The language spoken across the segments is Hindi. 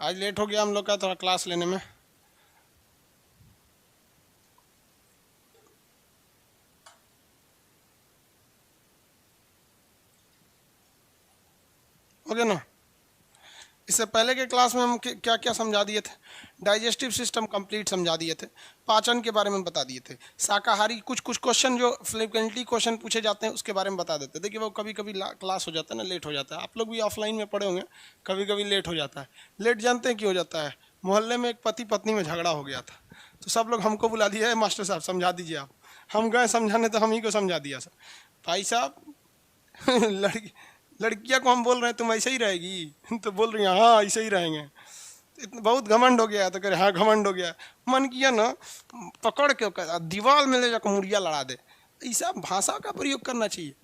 आज लेट हो गया हम लोग का थोड़ा क्लास लेने में। हो गया ना। इससे पहले के क्लास में हम क्या क्या समझा दिए थे। डाइजेस्टिव सिस्टम कंप्लीट समझा दिए थे, पाचन के बारे में बता दिए थे, शाकाहारी कुछ कुछ क्वेश्चन जो फ्रिक्वेंटली क्वेश्चन पूछे जाते हैं उसके बारे में बता देते। देखिए वो कभी कभी क्लास हो जाता है ना, लेट हो जाता है। आप लोग भी ऑफलाइन में पढ़े होंगे, कभी कभी लेट हो जाता है। लेट जानते हैं क्यों हो जाता है? मोहल्ले में एक पति पत्नी में झगड़ा हो गया था, तो सब लोग हमको बुला दिया है, मास्टर साहब समझा दीजिए आप। हम गए समझाने तो हम ही को समझा दिया सर। भाई साहब लड़की लड़कियां को हम बोल रहे हैं तुम ऐसे ही रहेगी तो बोल रही हैं हाँ ऐसे ही रहेंगे। बहुत घमंड हो गया तो कह रहे हाँ घमंड हो गया। मन किया ना पकड़ के दीवार में ले जाकर मुड़िया लड़ा दे। ऐसा भाषा का प्रयोग करना चाहिए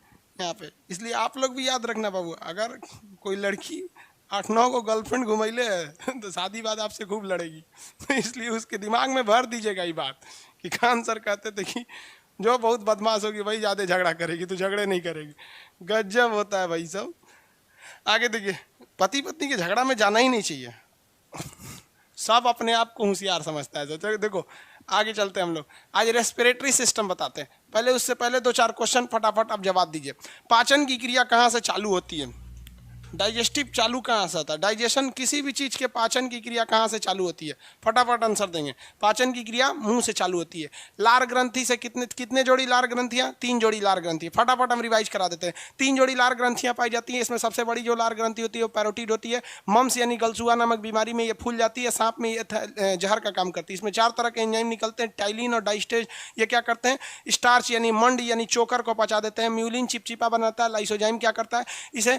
यहाँ पे। इसलिए आप लोग भी याद रखना बाबू, अगर कोई लड़की 8-9 को गर्लफ्रेंड घुमैले है तो शादी बाद आपसे खूब लड़ेगी। तो इसलिए उसके दिमाग में भर दीजिएगा ये बात कि खान सर कहते थे कि जो बहुत बदमाश होगी वही ज़्यादा झगड़ा करेगी, तो झगड़े नहीं करेगी। गजब होता है भाई सब। आगे देखिए, पति पत्नी के झगड़ा में जाना ही नहीं चाहिए। सब अपने आप को होशियार समझता है। तो देखो आगे चलते हैं हम लोग। आज रेस्पिरेटरी सिस्टम बताते हैं। पहले उससे पहले 2-4 क्वेश्चन फटाफट आप जवाब दीजिए। पाचन की क्रिया कहाँ से चालू होती है? डाइजेस्टिव चालू कहाँ से होता है? डाइजेशन किसी भी चीज़ के पाचन की क्रिया कहाँ से चालू होती है? फटाफट आंसर देंगे। पाचन की क्रिया मुंह से चालू होती है। लार ग्रंथि से कितने कितने जोड़ी लार ग्रंथियाँ? 3 जोड़ी लार ग्रंथि। फटाफट हम रिवाइज करा देते हैं। 3 जोड़ी लार ग्रंथियाँ पाई जाती हैं। इसमें सबसे बड़ी जो लार ग्रंथि होती है वो पैरोटिड होती है। मम्स यानी गलसुआ नामक बीमारी में ये फूल जाती है। सांप में ये जहर का काम करती है। इसमें 4 तरह के एंजाइम निकलते हैं, टाइलिन और डाइस्टेज। ये क्या करते हैं? स्टार्च यानी मंड यानी चोकर को पचा देते हैं। म्यूलिन चिपचिपा बनाता है। लाइसोजाइम क्या करता है? इसे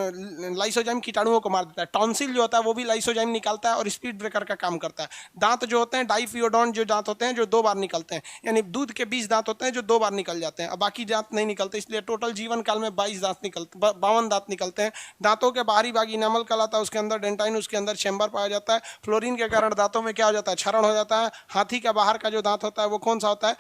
लाइसोजाइम कीटाणुओं को मार देता है। टॉन्सिल जो होता है वो भी लाइसोजाइम निकालता है और स्पीड ब्रेकर का काम करता है। दांत जो होते हैं डाइफियोडोंट जो दांत होते हैं जो 2 बार निकलते हैं, यानी दूध के 20 दांत होते हैं जो 2 बार निकल जाते हैं और बाकी दांत नहीं निकलते। इसलिए टोटल जीवन काल में 22 दांत निकलते 52 दांत निकलते हैं। दांतों के बाहरी भाग इनामल कहलाता है, उसके अंदर डेंटाइन, उसके अंदर चैम्बर पाया जाता है। फ्लोरीन के कारण दांतों में क्या हो जाता है? क्षरण हो जाता है। हाथी का बाहर का जो दांत होता है वो कौन सा होता है?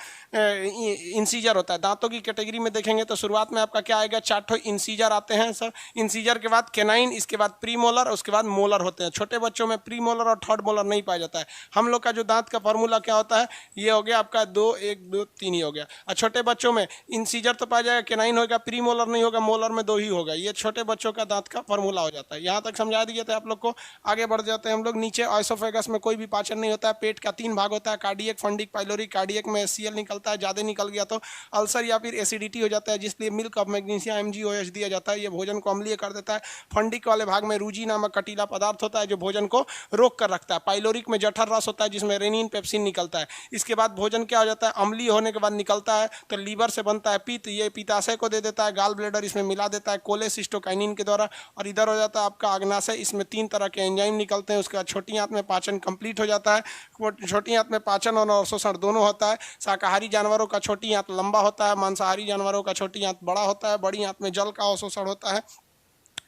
इंसीजर होता है। दांतों की कैटेगरी में देखेंगे तो शुरुआत में आपका क्या आएगा? 4 इंसीजर आते हैं सर। इंसीजर के बाद केनाइन, इसके बाद प्रीमोलर, उसके बाद मोलर होते हैं। छोटे बच्चों में प्रीमोलर और थर्ड मोलर नहीं पाया जाता है। हम लोग का जो दांत का फॉर्मूला क्या होता है? ये हो गया आपका 2 1 2 3 ही हो गया। और छोटे बच्चों में इंसीजर तो पाया जाएगा, केनाइन होगा, प्रीमोलर नहीं होगा, मोलर में 2 ही होगा। ये छोटे बच्चों का दांत का फॉर्मूला हो जाता है। यहाँ तक समझा दिए थे आप लोग को। आगे बढ़ जाते हैं हम लोग नीचे। ऑयसोफेगस में कोई भी पाचन नहीं होता है। पेट का 3 भाग होता है, कार्डियक, फंडिक, पाइलोरिक। कार्डियक में HCl निकलता है, ज़्यादा निकल गया तो अल्सर या फिर एसिडिटी हो जाता है, जिसलिए मिल्क ऑफ मैग्नीशिया MgOH दिया जाता है। ये भोजन को अम्लीय कर देता है। फंडिक वाले भाग में रूजी नामक कटीला पदार्थ होता है जो भोजन को रोक कर रखता है। पाइलोरिक में जठर रस होता है जिसमें रेनिन पेप्सिन निकलता है। इसके बाद भोजन क्या हो जाता है? अम्लीय होने के बाद निकलता है तो लीवर से बनता है पित्त, ये पित्ताशय को दे देता है। गाल ब्लेडर इसमें मिला देता है कोलेसिस्टोकाइनिन के द्वारा, और इधर हो जाता है आपका अग्नाशय। इसमें 3 तरह के एंजाइम निकलते हैं। उसके बाद छोटी आंत में पाचन कंप्लीट हो जाता है। छोटी आंत में पाचन और अवशोषण दोनों होता है। शाकाहारी जानवरों का छोटी आंत लंबा होता है, मांसाहारी जानवरों का छोटी आंत बड़ा होता है। बड़ी आंत में जल का अवशोषण होता है,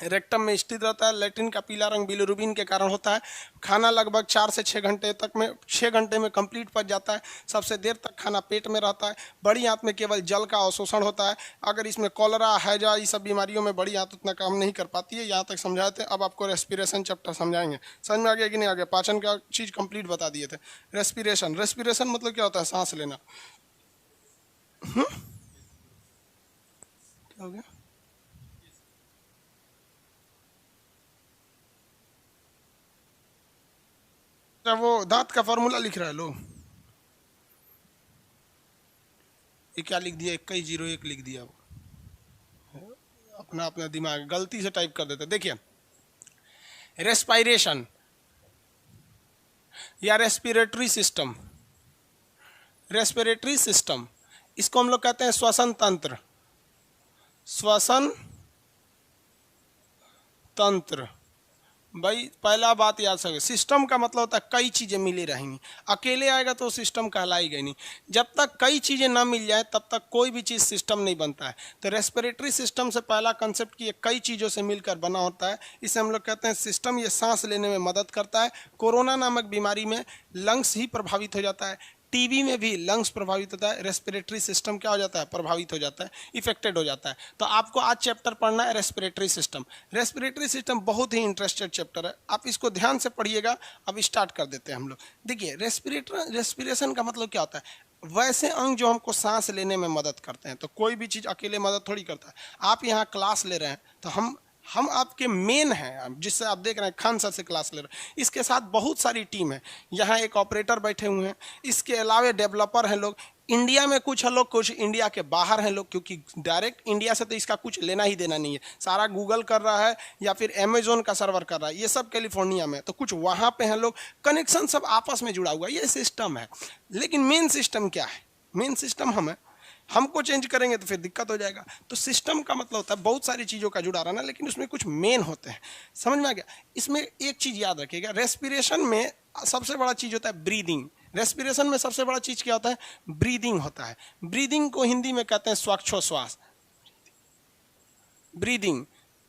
रेक्टम में स्थित रहता है। लेटिन का पीला रंग बिलिरुबिन के कारण होता है। खाना लगभग 4 से 6 घंटे तक में 6 घंटे में कंप्लीट पच जाता है। सबसे देर तक खाना पेट में रहता है। बड़ी आंत में केवल जल का अवशोषण होता है। अगर इसमें कॉलरा, हैजा, ये सब बीमारियों में बड़ी आंत उतना काम नहीं कर पाती है। यहाँ तक समझाए थे। अब आपको रेस्पिरेशन चैप्टर समझाएंगे। समझ में आ गया कि नहीं आ गया? पाचन का चीज़ कंप्लीट बता दिए थे। रेस्पिरेशन, रेस्पिरेशन मतलब क्या होता है? सांस लेना। क्या हो गया? वो दांत का फॉर्मूला लिख रहा है लो। ये क्या लिख दिया? 2101 लिख दिया। वो अपना अपना दिमाग गलती से टाइप कर देते। देखिए रेस्पिरेशन या रेस्पिरेटरी सिस्टम, रेस्पिरेटरी सिस्टम इसको हम लोग कहते हैं श्वसन तंत्र। श्वसन तंत्र भाई पहला बात याद रखिए। सिस्टम का मतलब होता है कई चीज़ें मिली रहेंगी। अकेले आएगा तो सिस्टम कहलाएगा नहीं। जब तक कई चीज़ें ना मिल जाए तब तक कोई भी चीज़ सिस्टम नहीं बनता है। तो रेस्पिरेटरी सिस्टम से पहला कंसेप्ट कि ये कई चीज़ों से मिलकर बना होता है, इसे हम लोग कहते हैं सिस्टम। ये सांस लेने में मदद करता है। कोरोना नामक बीमारी में लंग्स ही प्रभावित हो जाता है। टीबी में भी लंग्स प्रभावित होता है, रेस्पिरेटरी सिस्टम क्या हो जाता है, प्रभावित हो जाता है, इफेक्टेड हो जाता है। तो आपको आज चैप्टर पढ़ना है रेस्पिरेटरी सिस्टम। रेस्पिरेटरी सिस्टम बहुत ही इंटरेस्टेड चैप्टर है, आप इसको ध्यान से पढ़िएगा। अब स्टार्ट कर देते हैं हम लोग। देखिए रेस्पिरेशन का मतलब क्या होता है, वैसे अंग जो हमको सांस लेने में मदद करते हैं। तो कोई भी चीज़ अकेले मदद थोड़ी करता है। आप यहाँ क्लास ले रहे हैं तो हम आपके मेन हैं, जिससे आप देख रहे हैं खान सर से क्लास ले रहे हैं। इसके साथ बहुत सारी टीम है, यहाँ एक ऑपरेटर बैठे हुए हैं, इसके अलावा डेवलपर हैं लोग। इंडिया में कुछ है लोग, कुछ इंडिया के बाहर हैं लोग, क्योंकि डायरेक्ट इंडिया से तो इसका कुछ लेना ही देना नहीं है। सारा गूगल कर रहा है या फिर अमेजोन का सर्वर कर रहा है, ये सब कैलिफोर्निया में। तो कुछ वहाँ पे हैं लोग, कनेक्शन सब आपस में जुड़ा हुआ है, ये सिस्टम है। लेकिन मेन सिस्टम क्या है, मेन सिस्टम हम है। हमको चेंज करेंगे तो फिर दिक्कत हो जाएगा। तो सिस्टम का मतलब होता है बहुत सारी चीज़ों का जुड़ा रहना, लेकिन उसमें कुछ मेन होते हैं। समझ में आ गया। इसमें एक चीज़ याद रखिएगा, रेस्पिरेशन में सबसे बड़ा चीज़ होता है ब्रीदिंग। रेस्पिरेशन में सबसे बड़ा चीज़ क्या होता है, ब्रीदिंग होता है। ब्रीदिंग को हिंदी में कहते हैं स्वाक्षोश्वास। ब्रीदिंग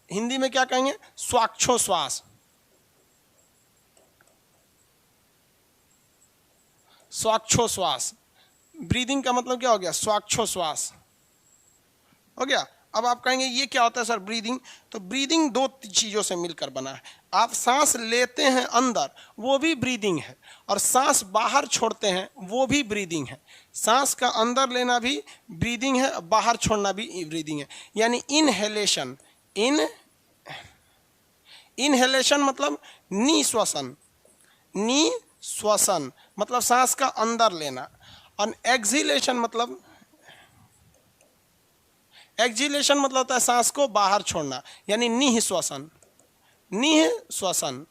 हिंदी में क्या कहेंगे, स्वाक्षोश्वास। स्वाक्षोश्वास, ब्रीदिंग का मतलब क्या हो गया, स्वाक्षोश्वास हो गया। अब आप कहेंगे ये क्या होता है सर ब्रीदिंग। तो ब्रीदिंग दो चीज़ों से मिलकर बना है। आप सांस लेते हैं अंदर, वो भी ब्रीदिंग है, और सांस बाहर छोड़ते हैं, वो भी ब्रीदिंग है। सांस का अंदर लेना भी ब्रीदिंग है, बाहर छोड़ना भी ब्रीदिंग है। यानी इनहेलेशन, इनहेलेशन मतलब निश्वसन, निश्वसन मतलब सांस का अंदर लेना। और एक्सहेलेशन मतलब होता है सांस को बाहर छोड़ना, यानी निःश्वसन। निःश्वसन,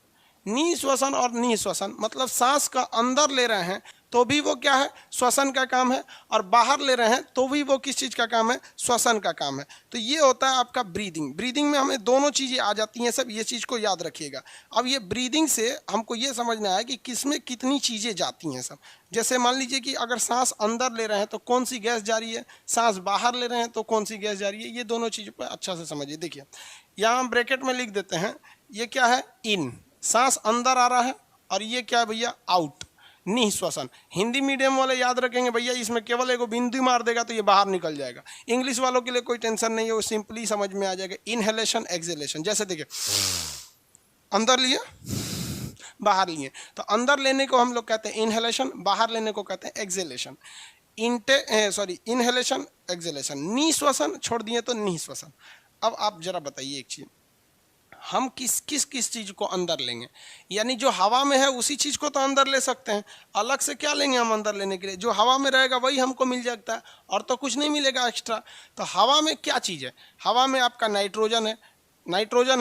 निःश्वसन और निःश्वसन मतलब सांस का अंदर ले रहे हैं तो भी वो क्या है, श्वसन का काम है, और बाहर ले रहे हैं तो भी वो किस चीज़ का काम है, श्वसन का काम है। तो ये होता है आपका ब्रीदिंग। ब्रीदिंग में हमें दोनों चीज़ें आ जाती हैं सब, ये चीज़ को याद रखिएगा। अब ये ब्रीदिंग से हमको ये समझना है कि किसमें कितनी चीज़ें जाती हैं सब। जैसे मान लीजिए कि अगर सांस अंदर ले रहे हैं तो कौन सी गैस जा रही है, सांस बाहर ले रहे हैं तो कौन सी गैस जा रही है, ये दोनों चीज़ों पर अच्छा से समझिए। देखिए यहाँ हम ब्रैकेट में लिख देते हैं, ये क्या है, इन, सांस अंदर आ रहा है, और ये क्या है भैया, आउट, निःश्वसन। हिंदी मीडियम वाले याद रखेंगे भैया, इसमें केवल एक बिंदु मार देगा तो ये बाहर निकल जाएगा। इंग्लिश वालों के लिए कोई टेंशन नहीं है, वो सिंपली समझ में आ जाएगा। Inhalation, exhalation. जैसे देखिए अंदर लिए बाहर लिए, तो अंदर लेने को हम लोग कहते हैं इनहेलेशन, बाहर लेने को कहते हैं एक्सहेलेशन। Inhalation, exhalation. निःश्वसन छोड़ दिए तो निःश्वसन। अब आप जरा बताइए एक चीज, हम किस चीज को अंदर लेंगे। यानी जो हवा में है उसी चीज को तो अंदर ले सकते हैं, अलग से क्या लेंगे हम अंदर लेने के लिए। जो हवा में रहेगा वही हमको मिल जाता है, और तो कुछ नहीं मिलेगा एक्स्ट्रा। तो हवा में क्या चीज है, हवा में आपका नाइट्रोजन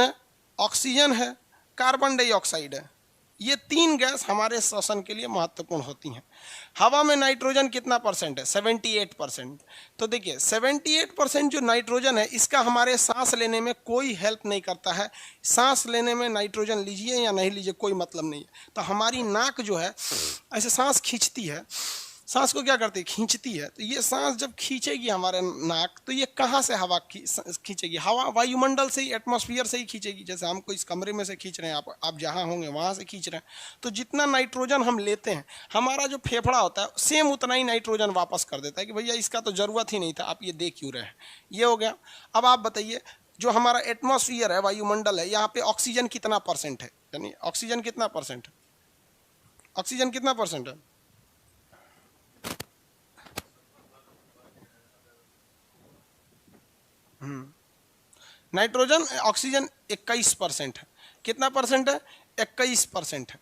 है, ऑक्सीजन है, कार्बन डाइऑक्साइड है। ये तीन गैस हमारे श्वसन के लिए महत्वपूर्ण होती हैं। हवा में नाइट्रोजन कितना परसेंट है, 78%। तो देखिए 78% जो नाइट्रोजन है, इसका हमारे सांस लेने में कोई हेल्प नहीं करता है। सांस लेने में नाइट्रोजन लीजिए या नहीं लीजिए कोई मतलब नहीं है। तो हमारी नाक जो है ऐसे सांस खींचती है, सांस को क्या करती है, खींचती है। तो ये सांस जब खींचेगी हमारे नाक, तो ये कहाँ से हवा खींचेगी, हवा वायुमंडल से ही, एटमॉस्फेयर से ही खींचेगी। जैसे हमको इस कमरे में से खींच रहे हैं, आप जहाँ होंगे वहाँ से खींच रहे हैं। तो जितना नाइट्रोजन हम लेते हैं, हमारा जो फेफड़ा होता है सेम उतना ही नाइट्रोजन वापस कर देता है कि भैया इसका तो ज़रूरत ही नहीं था, आप ये दे क्यों रहे हैं। ये हो गया। अब आप बताइए, जो हमारा एटमॉस्फेयर है, वायुमंडल है, यहाँ पे ऑक्सीजन कितना परसेंट है, यानी ऑक्सीजन कितना परसेंट है, ऑक्सीजन कितना परसेंट है, नाइट्रोजन, ऑक्सीजन 21% है। कितना परसेंट है, 21% है।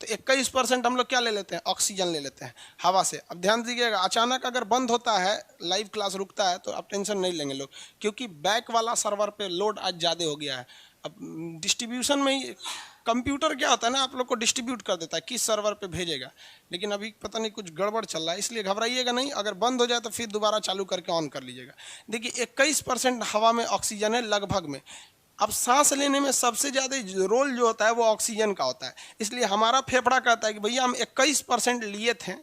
तो 21% हम लोग क्या ले लेते हैं, ऑक्सीजन ले लेते हैं हवा से। अब ध्यान दीजिएगा, अचानक अगर बंद होता है, लाइव क्लास रुकता है, तो आप टेंशन नहीं लेंगे लोग, क्योंकि बैक वाला सर्वर पे लोड आज ज़्यादा हो गया है। अब डिस्ट्रीब्यूशन में ही कंप्यूटर क्या होता है ना, आप लोग को डिस्ट्रीब्यूट कर देता है किस सर्वर पे भेजेगा। लेकिन अभी पता नहीं कुछ गड़बड़ चल रहा है, इसलिए घबराइएगा नहीं। अगर बंद हो जाए तो फिर दोबारा चालू करके ऑन कर लीजिएगा। देखिए 21% हवा में ऑक्सीजन है लगभग में। अब सांस लेने में सबसे ज़्यादा रोल जो होता है वो ऑक्सीजन का होता है। इसलिए हमारा फेफड़ा कहता है कि भैया हम 21% लिए थे,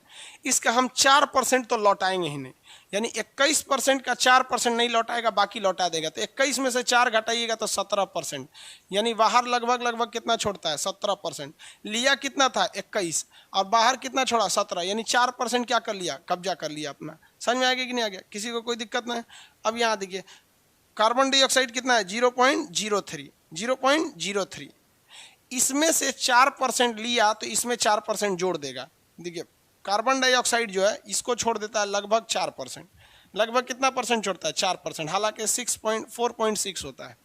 इसका हम 4% तो लौटाएंगे ही नहीं, यानी 21% का 4% नहीं लौटाएगा, बाकी लौटा देगा। तो 21 में से 4 घटाइएगा तो 17%, यानी बाहर लगभग कितना छोड़ता है, 17%। लिया कितना था, 21, और बाहर कितना छोड़ा, 17, यानी 4% क्या कर लिया, कब्जा कर लिया अपना। समझ में आ गया कि नहीं आ गया, किसी को कोई दिक्कत नहीं है। अब यहाँ देखिए कार्बन डाइऑक्साइड कितना है, 0.03, इसमें से 4% लिया तो इसमें 4% जोड़ देगा। देखिए कार्बन डाइऑक्साइड जो है इसको छोड़ देता है लगभग 4%, लगभग कितना परसेंट छोड़ता है, 4%, हालांकि 4.6 होता है।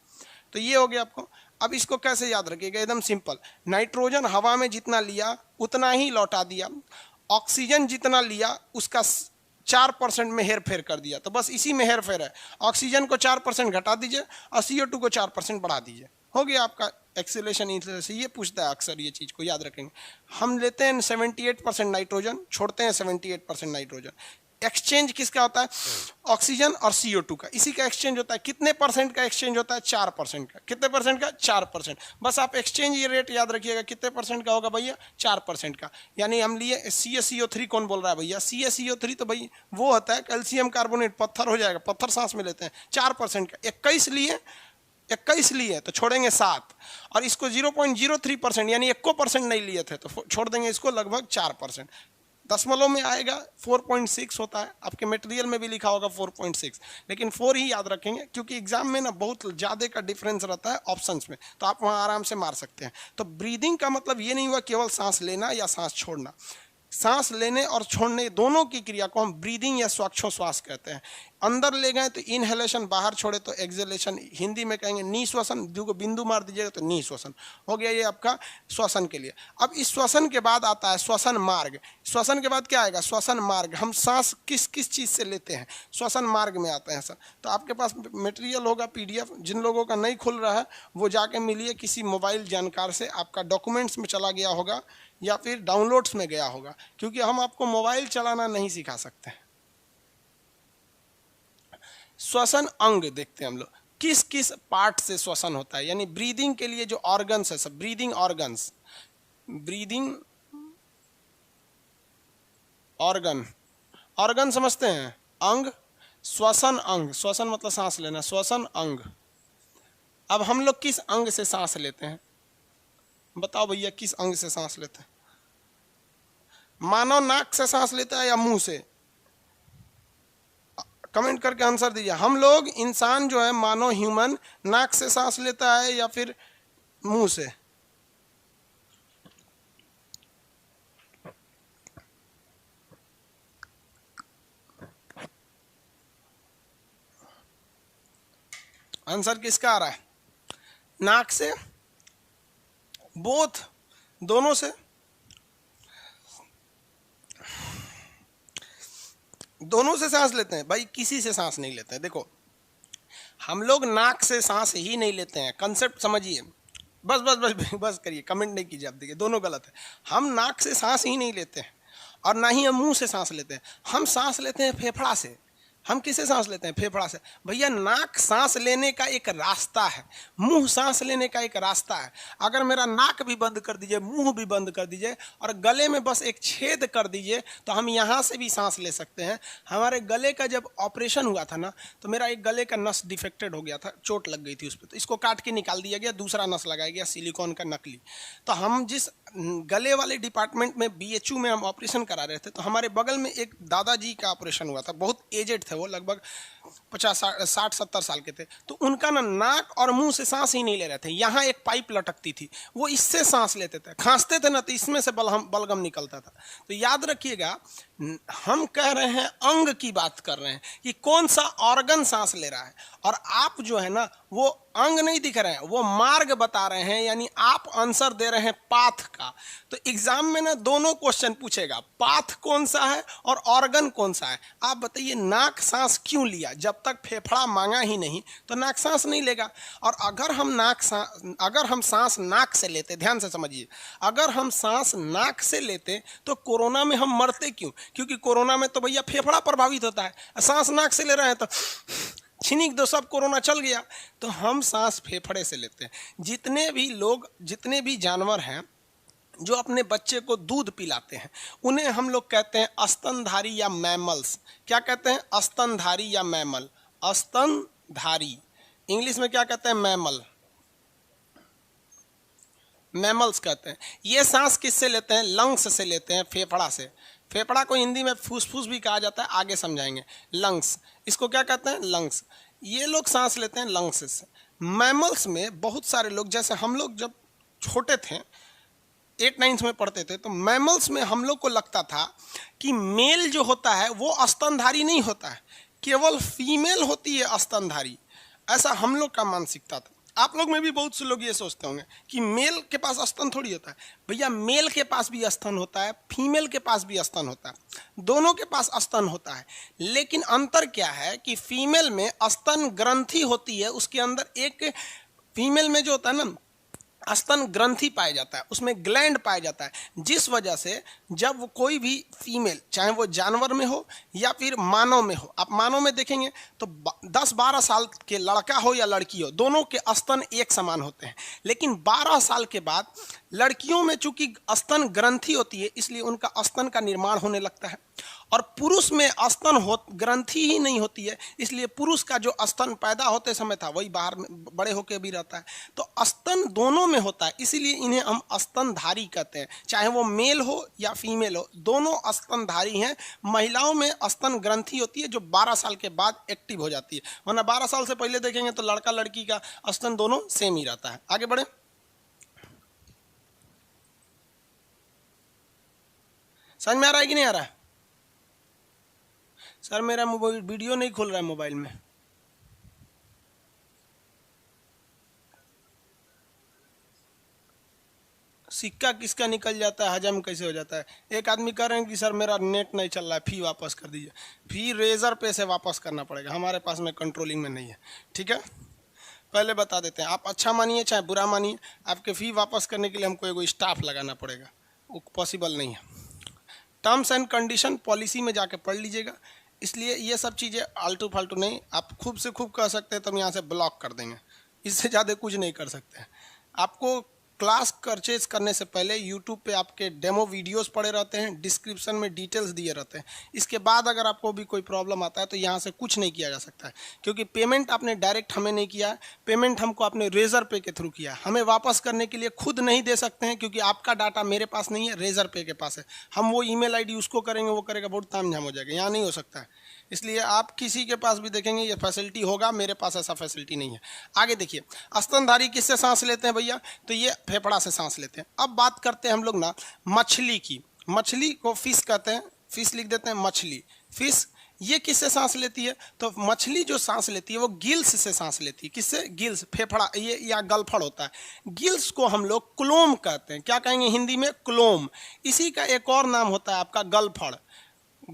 तो ये हो गया आपको। अब इसको कैसे याद रखिएगा, एकदम सिंपल। नाइट्रोजन हवा में जितना लिया उतना ही लौटा दिया, ऑक्सीजन जितना लिया उसका 4% में हेर फेर कर दिया, तो बस इसी में हेर फेर है। ऑक्सीजन को 4% घटा दीजिए और CO2 को 4% बढ़ा दीजिए, हो गया आपका एक्सेलेशन इंटरेस्ट। ये पूछता है अक्सर, ये चीज़ को याद रखेंगे। हम लेते हैं 78% नाइट्रोजन, छोड़ते हैं 78% नाइट्रोजन। एक्सचेंज किसका होता है, ऑक्सीजन और CO2 का, इसी का एक्सचेंज होता है। कितने परसेंट का एक्सचेंज होता है, 4% का। कितने परसेंट का, 4%। बस आप एक्सचेंज ये रेट याद रखिएगा, कितने परसेंट का होगा भैया, 4% का। यानी हम लिए CaCO3, कौन बोल रहा है भैया, CaCO3 तो भाई वो होता है कैल्शियम कार्बोनेट, पत्थर हो जाएगा, पत्थर सांस में लेते हैं। 4% का 21 लिए तो छोड़ेंगे 7, और इसको 0.03% यानी 1% नहीं लिए थे तो छोड़ देंगे इसको लगभग 4%। दशमलव में आएगा 4.6 होता है, आपके मटेरियल में भी लिखा होगा 4.6, लेकिन 4 ही याद रखेंगे क्योंकि एग्जाम में ना बहुत ज़्यादा का डिफरेंस रहता है ऑप्शंस में, तो आप वहाँ आराम से मार सकते हैं। तो ब्रीदिंग का मतलब ये नहीं हुआ केवल सांस लेना या सांस छोड़ना, सांस लेने और छोड़ने दोनों की क्रिया को हम ब्रीदिंग या श्वासोच्छ्वास कहते हैं। अंदर ले गए तो इनहेलेशन, बाहर छोड़े तो एक्सहेलेशन, हिंदी में कहेंगे निश्वसन, को बिंदु मार दीजिएगा तो निश्वसन हो गया, ये आपका श्वसन के लिए। अब इस श्वसन के बाद आता है श्वसन मार्ग। श्वसन के बाद क्या आएगा, श्वसन मार्ग। हम सांस किस किस चीज़ से लेते हैं, श्वसन मार्ग में आते हैं सर। तो आपके पास मटेरियल होगा PDF, जिन लोगों का नहीं खुल रहा है वो जाके मिलिए किसी मोबाइल जानकार से, आपका डॉक्यूमेंट्स में चला गया होगा या फिर डाउनलोड्स में गया होगा, क्योंकि हम आपको मोबाइल चलाना नहीं सिखा सकते। श्वसन अंग देखते हैं हम लोग, किस किस पार्ट से श्वसन होता है, यानी ब्रीदिंग के लिए जो ऑर्गन्स है सब, ब्रीदिंग ऑर्गन्स, ब्रीदिंग ऑर्गन समझते हैं, अंग, श्वसन अंग, श्वसन मतलब सांस लेना, श्वसन अंग। अब हम लोग किस अंग से सांस लेते हैं, बताओ भैया, किस अंग से सांस लेते हैं? मानव नाक से सांस लेता है या मुंह से? कमेंट करके आंसर दीजिए। हम लोग इंसान जो है, मानव ह्यूमन, नाक से सांस लेता है या फिर मुंह से? आंसर किसका आ रहा है, नाक से, बोथ, दोनों से? दोनों से सांस लेते हैं भाई, किसी से सांस नहीं लेते हैं। देखो हम लोग नाक से सांस ही नहीं लेते हैं, कंसेप्ट समझिए। बस बस बस बस करिए, कमेंट नहीं कीजिए आप, देखिए दोनों गलत है। हम नाक से सांस ही नहीं लेते हैं और ना ही हम मुंह से सांस लेते हैं। हम सांस लेते हैं फेफड़ा से। हम किससे सांस लेते हैं, फेफड़ा से। भैया नाक सांस लेने का एक रास्ता है, मुंह सांस लेने का एक रास्ता है। अगर मेरा नाक भी बंद कर दीजिए, मुंह भी बंद कर दीजिए और गले में बस एक छेद कर दीजिए तो हम यहाँ से भी सांस ले सकते हैं। हमारे गले का जब ऑपरेशन हुआ था ना, तो मेरा एक गले का नस डिफेक्टेड हो गया था, चोट लग गई थी उस पर, तो इसको काट के निकाल दिया गया, दूसरा नस लगाया गया सिलिकॉन का नकली। तो हम जिस गले वाले डिपार्टमेंट में BHU में हम ऑपरेशन करा रहे थे, तो हमारे बगल में एक दादाजी का ऑपरेशन हुआ था, बहुत एजेड थे वो, लगभग 50-60-70 साल के थे। तो उनका ना नाक और मुंह से सांस ही नहीं ले रहे थे, यहाँ एक पाइप लटकती थी, वो इससे सांस लेते थे, खांसते थे ना तो इसमें से बलगम निकलता था। तो याद रखिएगा, हम कह रहे हैं अंग की बात कर रहे हैं कि कौन सा ऑर्गन सांस ले रहा है, और आप जो है ना वो अंग नहीं दिख रहे हैं, वो मार्ग बता रहे हैं, यानी आप आंसर दे रहे हैं पाथ का। तो एग्जाम में ना दोनों क्वेश्चन पूछेगा, पाथ कौन सा है और ऑर्गन कौन सा है। आप बताइए नाक सांस क्यों लिया, जब तक फेफड़ा मांगा ही नहीं तो नाक सांस नहीं लेगा। और अगर हम सांस नाक से लेते, ध्यान से समझिए, अगर हम सांस नाक से लेते तो कोरोना में हम मरते क्यों? क्योंकि कोरोना में तो भैया फेफड़ा प्रभावित होता है, सांस नाक से ले रहे हैं तो छिनिक दो, सब कोरोना चल गया। तो हम सांस फेफड़े से लेते हैं। जितने भी लोग, जितने भी जानवर हैं, जो अपने बच्चे को दूध पिलाते हैं उन्हें हम लोग कहते हैं स्तनधारी या मैमल्स। क्या कहते हैं? स्तनधारी या मैमल। स्तनधारी इंग्लिश में क्या कहते हैं? मैमल, मैमल्स कहते हैं। ये सांस किससे लेते हैं? लंग्स से लेते हैं, फेफड़ा से। फेफड़ा को हिंदी में फुसफुस भी कहा जाता है, आगे समझाएंगे। लंग्स, इसको क्या कहते हैं? लंग्स। ये लोग सांस लेते हैं लंग्स से। मैमल्स में बहुत सारे लोग, जैसे हम लोग जब छोटे थे 8-9 में पढ़ते थे, तो मैमल्स में हम लोग को लगता था कि मेल जो होता है वो स्तनधारी नहीं होता है, केवल फीमेल होती है स्तनधारी। ऐसा हम लोग का मानसिकता था। आप लोग में भी बहुत से लोग ये सोचते होंगे कि मेल के पास स्तन थोड़ी होता है। भैया मेल के पास भी स्तन होता है, फीमेल के पास भी स्तन होता है, दोनों के पास स्तन होता है। लेकिन अंतर क्या है कि फीमेल में स्तन ग्रंथि होती है, उसके अंदर एक फीमेल में जो होता है ना स्तन ग्रंथि पाया जाता है, उसमें ग्लैंड पाया जाता है, जिस वजह से जब वो कोई भी फीमेल, चाहे वो जानवर में हो या फिर मानव में हो, आप मानव में देखेंगे तो 10-12 साल के लड़का हो या लड़की हो, दोनों के स्तन एक समान होते हैं। लेकिन 12 साल के बाद लड़कियों में चूंकि स्तन ग्रंथि होती है, इसलिए उनका स्तन का निर्माण होने लगता है, और पुरुष में स्तन ग्रंथि ही नहीं होती है, इसलिए पुरुष का जो स्तन पैदा होते समय था वही बाहर में बड़े होकर भी रहता है। तो स्तन दोनों में होता है, इसीलिए इन्हें हम स्तनधारी कहते हैं। चाहे वो मेल हो या फीमेल हो, दोनों स्तनधारी हैं। महिलाओं में स्तन ग्रंथि होती है जो 12 साल के बाद एक्टिव हो जाती है, वरना 12 साल से पहले देखेंगे तो लड़का लड़की का स्तन दोनों सेम ही रहता है। आगे बढ़े। समझ में आ रहा है कि नहीं आ रहा है? सर मेरा मोबाइल वीडियो नहीं खुल रहा है मोबाइल में। सिक्का किसका निकल जाता है, हजम कैसे हो जाता है? एक आदमी कह रहे हैं कि सर मेरा नेट नहीं चल रहा है, फी वापस कर दीजिए। फी रेजर पे से वापस करना पड़ेगा, हमारे पास में कंट्रोलिंग में नहीं है। ठीक है, पहले बता देते हैं, आप अच्छा मानिए चाहे बुरा मानिए, आपके फ़ी वापस करने के लिए हमको एगो स्टाफ लगाना पड़ेगा, वो पॉसिबल नहीं है। टर्म्स एंड कंडीशन पॉलिसी में जाके पढ़ लीजिएगा। इसलिए ये सब चीज़ें आलतू फालतू नहीं, आप खूब से खूब कह सकते हैं तो हम यहाँ से ब्लॉक कर देंगे, इससे ज़्यादा कुछ नहीं कर सकते। आपको क्लास परचेज करने से पहले यूट्यूब पे आपके डेमो वीडियोस पड़े रहते हैं, डिस्क्रिप्शन में डिटेल्स दिए रहते हैं। इसके बाद अगर आपको भी कोई प्रॉब्लम आता है तो यहाँ से कुछ नहीं किया जा सकता है, क्योंकि पेमेंट आपने डायरेक्ट हमें नहीं किया, पेमेंट हमको आपने रेजर पे के थ्रू किया। हमें वापस करने के लिए खुद नहीं दे सकते हैं, क्योंकि आपका डाटा मेरे पास नहीं है, रेजर पे के पास है। हम वो ईमेल आईडी उसको करेंगे, वो करेगा, बहुत तामझाम हो जाएगा, यहाँ नहीं हो सकता है। इसलिए आप किसी के पास भी देखेंगे ये फैसिलिटी होगा, मेरे पास ऐसा फैसिलिटी नहीं है। आगे देखिए, स्तनधारी किससे सांस लेते हैं भैया? तो ये फेफड़ा से सांस लेते हैं। अब बात करते हैं हम लोग ना मछली की। मछली को फिश कहते हैं, फिश लिख देते हैं, मछली, फिश। ये किससे सांस लेती है? तो मछली जो सांस लेती है वो गिल्स से सांस लेती है। किससे? गिल्स, फेफड़ा ये या गलफड़ होता है। गिल्स को हम लोग क्लोम कहते हैं। क्या कहेंगे हिंदी में? क्लोम। इसी का एक और नाम होता है आपका गलफड़।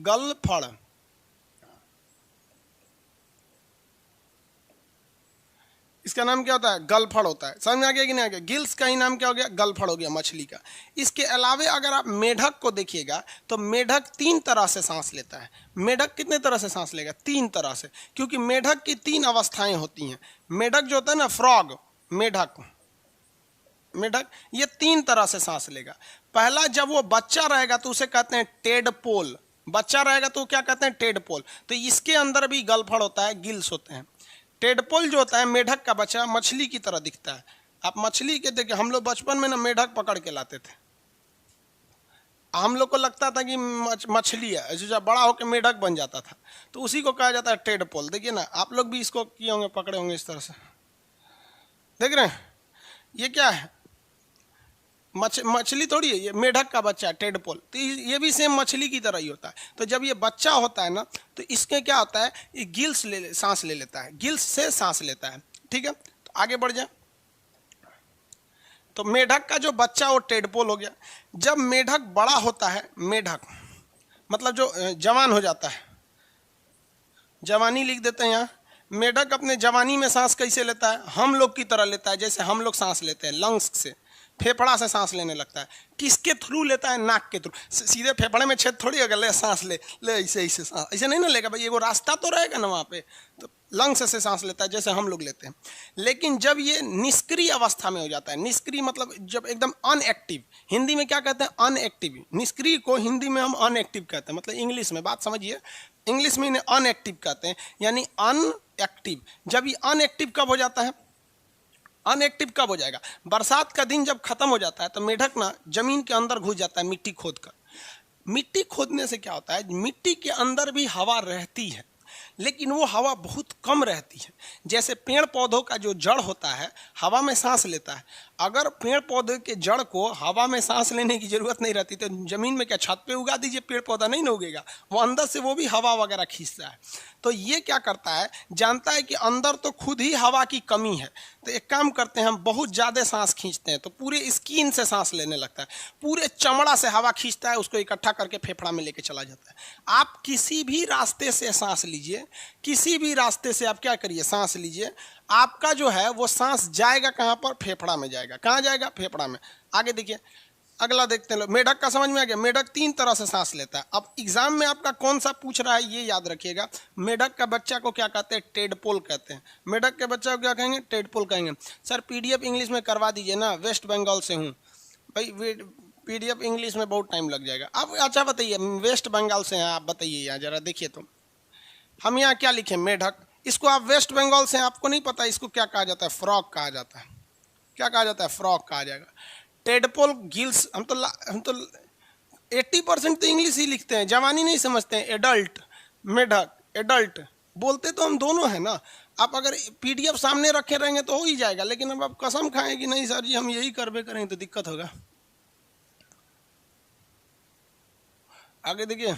गलफड़, इसका नाम क्या होता है? गलफड़ होता है। समझ में आ गया कि नहीं आ गया? गिल्स का ही नाम क्या हो गया? गलफड़ हो गया मछली का। इसके अलावे अगर आप मेढक को देखिएगा तो मेढक 3 तरह से सांस लेता है। मेढक कितने तरह से सांस लेगा? 3 तरह से, क्योंकि मेढक की 3 अवस्थाएं होती हैं। मेढक जो होता है ना, फ्रॉग, मेढक, ये 3 तरह से सांस लेगा। पहला, जब वो बच्चा रहेगा तो उसे कहते हैं टेडपोल। बच्चा रहेगा तो क्या कहते हैं? टेडपोल। तो इसके अंदर भी गलफड़ होता है, गिल्स होते हैं। टेडपोल जो होता है, मेढक का बच्चा, मछली की तरह दिखता है। आप मछली के देखिए, हम लोग बचपन में ना मेढक पकड़ के लाते थे, हम लोग को लगता था कि मछली है, जब बड़ा होकर मेढक बन जाता था, तो उसी को कहा जाता है टेडपोल। देखिए ना, आप लोग भी इसको किए होंगे, पकड़े होंगे इस तरह से, देख रहे हैं? ये क्या है? मछली थोड़ी है, ये मेढक का बच्चा टेडपोल। तो ये भी सेम मछली की तरह ही होता है। तो जब ये बच्चा होता है ना, तो इसके क्या होता है? ये गिल्स सांस ले लेता है, गिल्स से सांस लेता है। ठीक है, तो आगे बढ़ जाए। तो मेढक का जो बच्चा वो टेडपोल हो गया। जब मेढक बड़ा होता है, मेढक मतलब जो जवान हो जाता है, जवानी लिख देते हैं यहाँ। मेढक अपने जवानी में सांस कैसे लेता है? हम लोग की तरह लेता है, जैसे हम लोग सांस लेते हैं, लंग्स से, फेफड़ा से सांस लेने लगता है। किसके थ्रू लेता है? नाक के थ्रू। सीधे फेफड़े में छेद थोड़ी अगर ले सांस ले ऐसे ऐसे सांस ऐसे नहीं ना लेगा भाई, एगो रास्ता तो रहेगा ना वहाँ पे। तो लंग्स से सांस लेता है जैसे हम लोग लेते हैं। लेकिन जब ये निष्क्रिय अवस्था में हो जाता है, निष्क्रिय मतलब जब एकदम अनएक्टिव, हिंदी में क्या कहते हैं, अनएक्टिव, निष्क्रिय को हिंदी में हम अनएक्टिव कहते हैं, मतलब इंग्लिश में, बात समझिए, इंग्लिश में इन्हें अनएक्टिव कहते हैं, यानी अनएक्टिव। जब ये अनएक्टिव कब हो जाता है, अनएक्टिव कब हो जाएगा, बरसात का दिन जब खत्म हो जाता है तो मेढक ना जमीन के अंदर घुस जाता है मिट्टी खोद कर। मिट्टी खोदने से क्या होता है, मिट्टी के अंदर भी हवा रहती है, लेकिन वो हवा बहुत कम रहती है। जैसे पेड़ पौधों का जो जड़ होता है हवा में सांस लेता है, अगर पेड़ पौधे के जड़ को हवा में सांस लेने की जरूरत नहीं रहती तो जमीन में क्या छत पे उगा दीजिए, पेड़ पौधा नहीं ना उगेगा, वो अंदर से वो भी हवा वगैरह खींचता है। तो ये क्या करता है, जानता है कि अंदर तो खुद ही हवा की कमी है, तो एक काम करते हैं, हम बहुत ज़्यादा सांस खींचते हैं तो पूरे स्किन से सांस लेने लगता है, पूरे चमड़ा से हवा खींचता है, उसको इकट्ठा करके फेफड़ा में लेके चला जाता है। आप किसी भी रास्ते से सांस लीजिए, किसी भी रास्ते से आप क्या करिए, सांस लीजिए, आपका जो है वो सांस जाएगा कहाँ पर, फेफड़ा में जाएगा। कहाँ जाएगा, फेफड़ा में। आगे देखिए, अगला देखते हैं, मेढक का समझ में आ गया। मेढक 3 तरह से सांस लेता है। अब एग्जाम में आपका कौन सा पूछ रहा है ये याद रखिएगा। मेढक का बच्चा को क्या कहते हैं, टेडपोल कहते हैं। मेढक के बच्चा को क्या कहेंगे, टेडपोल कहेंगे। सर पीडीएफ इंग्लिश में करवा दीजिए ना, वेस्ट बंगाल से हूँ भाई, पीडीएफ इंग्लिश में बहुत टाइम लग जाएगा। अब अच्छा बताइए, वेस्ट बंगाल से हैं आप, बताइए यहाँ जरा देखिए तो हम यहाँ क्या लिखे, मेढक, इसको आप वेस्ट बंगाल से, आपको नहीं पता इसको क्या कहा जाता है, फ्रॉक कहा जाता है। क्या कहा जाता है, फ्रॉक कहा जाएगा। टेडपोल गिल्स, हम तो 80% तो इंग्लिश ही लिखते हैं, जवानी नहीं समझते हैं। एडल्ट, मेढक, एडल्ट बोलते तो हम दोनों हैं ना। आप अगर पीडीएफ सामने रखे रहेंगे तो हो ही जाएगा, लेकिन अब आप कसम खाएं कि नहीं सर जी हम यही करबे करेंगे तो दिक्कत होगा। आगे देखिए,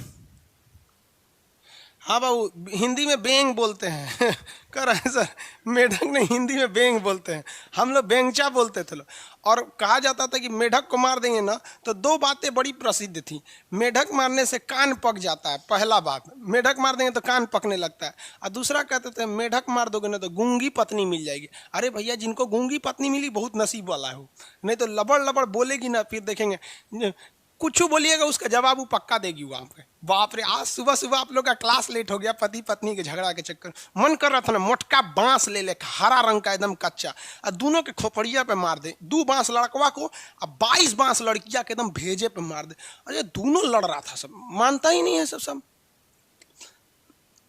हाँ बाबू, हिंदी में बेंग बोलते हैं कर रहे हैं सर, मेढक ने हिंदी में बेंग बोलते हैं, हम लोग बेंगचा बोलते थे लोग। और कहा जाता था कि मेढक को मार देंगे ना तो 2 बातें बड़ी प्रसिद्ध थी। मेढक मारने से कान पक जाता है, पहला बात, मेढक मार देंगे तो कान पकने लगता है। और दूसरा कहते थे मेढक मार दोगे ना तो गूंगी पत्नी मिल जाएगी। अरे भैया, जिनको गूंगी पत्नी मिली बहुत नसीब वाला हो, नहीं तो लबड़ लबड़ बोलेगी ना, फिर देखेंगे कुछ बोलिएगा उसका जवाब वो पक्का देगी वहाँ पे। बाप रे, आज सुबह सुबह आप लोग का क्लास लेट हो गया पति पत्नी के झगड़ा के चक्कर। मन कर रहा था ना मोटका बांस ले ले, हरा रंग का एकदम कच्चा, और दोनों के खोपड़िया पे मार दे, 2 बांस लड़कवा को और 22 बांस लड़किया के एकदम भेजे पे मार दे। अरे दोनों लड़ रहा था, सब मानता ही नहीं है सब।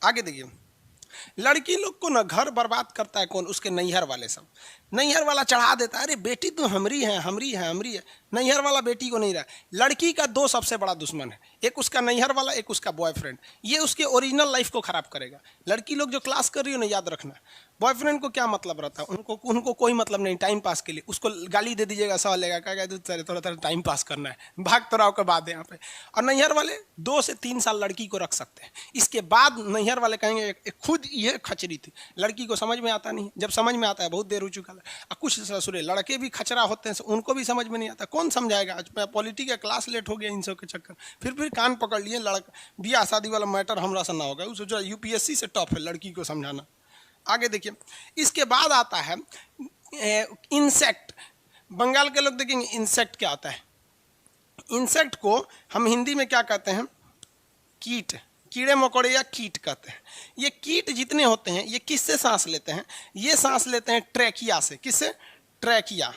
आगे देखिए, लड़की लोग को ना घर बर्बाद करता है कौन, उसके नैहर वाले सब। नैहर वाला चढ़ा देता है, अरे बेटी तो हमरी है, हमरी है, हमरी है। नैहर वाला बेटी को नहीं रहा। लड़की का 2 सबसे बड़ा दुश्मन है, एक उसका नैहर वाला, एक उसका बॉयफ्रेंड। ये उसके ओरिजिनल लाइफ को खराब करेगा। लड़की लोग जो क्लास कर रही हो ना, याद रखना, बॉयफ्रेंड को क्या मतलब रहता है, उनको कोई मतलब नहीं, टाइम पास के लिए। उसको गाली दे दीजिएगा, सवाल लेगा, कहेगा थोड़ा टाइम पास करना है, भाग तो रहो के बाद यहाँ पे। और नैहर वाले 2 से 3 साल लड़की को रख सकते हैं, इसके बाद नैहर वाले कहेंगे खुद ये खचरी थी। लड़की को समझ में आता नहीं, जब समझ में आता है बहुत देर हो चुका है। कुछ ससुरे लड़के भी खचरा होते हैं, उनको भी समझ में नहीं आता, कौन समझाएगा। आज पॉलिटी का क्लास लेट हो गया इन सब के चक्कर, फिर कान पकड़ लिए। लड़का बियाह शादी वाला मैटर हमरा से ना होगा, उस जो यूपीएससी से टॉप है लड़की को समझाना। आगे देखिए, इसके बाद आता है इंसेक्ट। बंगाल के लोग देखेंगे इंसेक्ट क्या होता है। इंसेक्ट को हम हिंदी में क्या कहते हैं, कीट, कीड़े मकोड़े या कीट कहते हैं। ये कीट जितने होते हैं ये किससे सांस लेते हैं, ये सांस लेते हैं ट्रैकिया से। किससे, ट्रैकिया।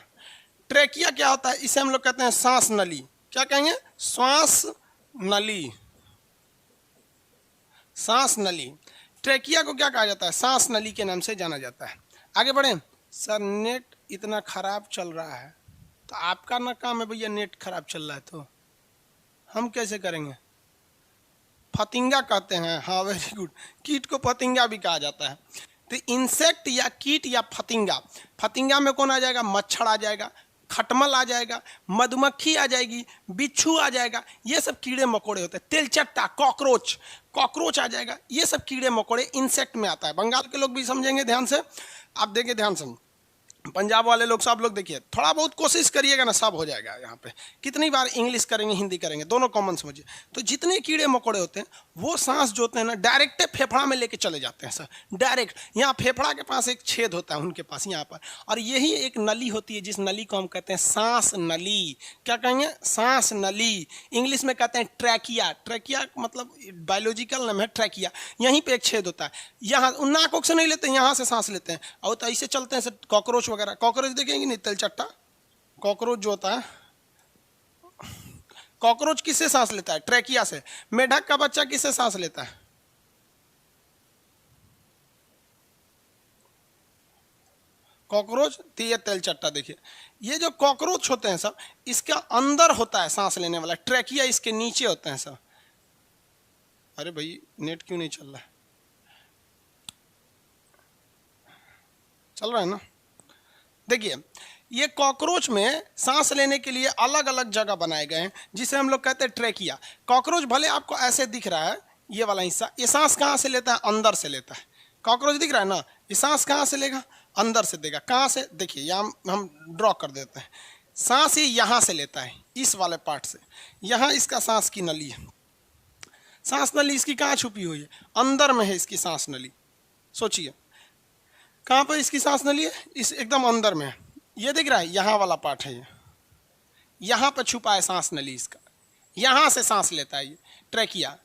ट्रैकिया क्या होता है, इसे हम लोग कहते हैं सांस नली। क्या कहेंगे, श्वास नली, सांस नली। ट्रैकिया को क्या कहा जाता है, सांस नली के नाम से जाना जाता है। आगे बढ़े। सर नेट इतना खराब चल रहा है, तो आपका ना काम है भैया, नेट खराब चल रहा है तो हम कैसे करेंगे। फतिंगा कहते हैं, हाँ वेरी गुड, कीट को फतिंगा भी कहा जाता है। तो इंसेक्ट या कीट या फतिंगा, फतिंगा में कौन आ जाएगा, मच्छर आ जाएगा, खटमल आ जाएगा, मधुमक्खी आ जाएगी, बिच्छू आ जाएगा, ये सब कीड़े मकोड़े होते हैं। तेलचट्टा, कॉकरोच, कॉकरोच आ जाएगा, ये सब कीड़े मकोड़े इंसेक्ट में आता है। बंगाल के लोग भी समझेंगे ध्यान से, आप देखें ध्यान से। पंजाब वाले लोग सब लोग देखिए, थोड़ा बहुत कोशिश करिएगा ना, सब हो जाएगा यहाँ पे। कितनी बार इंग्लिश करेंगे हिंदी करेंगे, दोनों कॉमन समझिए। तो जितने कीड़े मकोड़े होते हैं वो सांस जो होते हैं ना डायरेक्ट फेफड़ा में लेके चले जाते हैं सर, डायरेक्ट। यहाँ फेफड़ा के पास एक छेद होता है उनके पास यहाँ पर, और यही एक नली होती है जिस नली को हम कहते हैं सांस नली। क्या कहेंगे? सांस नली। इंग्लिश में कहते हैं ट्रैकिया। ट्रैकिया मतलब बायोलॉजिकल नाम है ट्रैकिया। यहीं पे एक छेद होता है, यहाँ नाक से नहीं लेते हैं, यहाँ से सांस लेते हैं। और तो ऐसे चलते हैं सर, कॉकरोच वगैरह, कॉकरोच देखेंगे नहीं, तेलचट्टा कॉकरोच जो होता है, कॉकरोच किससे सांस लेता है? ट्रैकिया से। मेढक का बच्चा किससे सांस लेता है? कॉकरोच। तो ये तेलचट्टा देखिए, ये जो कॉकरोच होते हैं सब, इसका अंदर होता है सांस लेने वाला, ट्रैकिया इसके नीचे होते हैं सब। अरे भाई नेट क्यों नहीं चल रहा है? चल रहा है ना? देखिए, ये कॉकरोच में सांस लेने के लिए अलग अलग जगह बनाए गए हैं जिसे हम लोग कहते हैं ट्रैकिया। कॉकरोच भले आपको ऐसे दिख रहा है, ये वाला हिस्सा, ये सांस कहाँ से लेता है? अंदर से लेता है। कॉकरोच दिख रहा है ना, ये सांस कहाँ से लेगा? अंदर से देगा। कहाँ से? देखिए यहाँ हम ड्रॉ कर देते हैं। सांस ये यहाँ से लेता है, इस वाले पार्ट से। यहाँ इसका सांस की नली है। सांस नली इसकी कहाँ छुपी हुई है? अंदर में है इसकी सांस नली। सोचिए कहाँ पर इसकी सांस नली है? इस एकदम अंदर में है। ये दिख रहा है, यहाँ वाला पार्ट है, ये यहाँ पर छुपा है सांस नली इसका। यहाँ से सांस लेता है ये ट्रैकिया।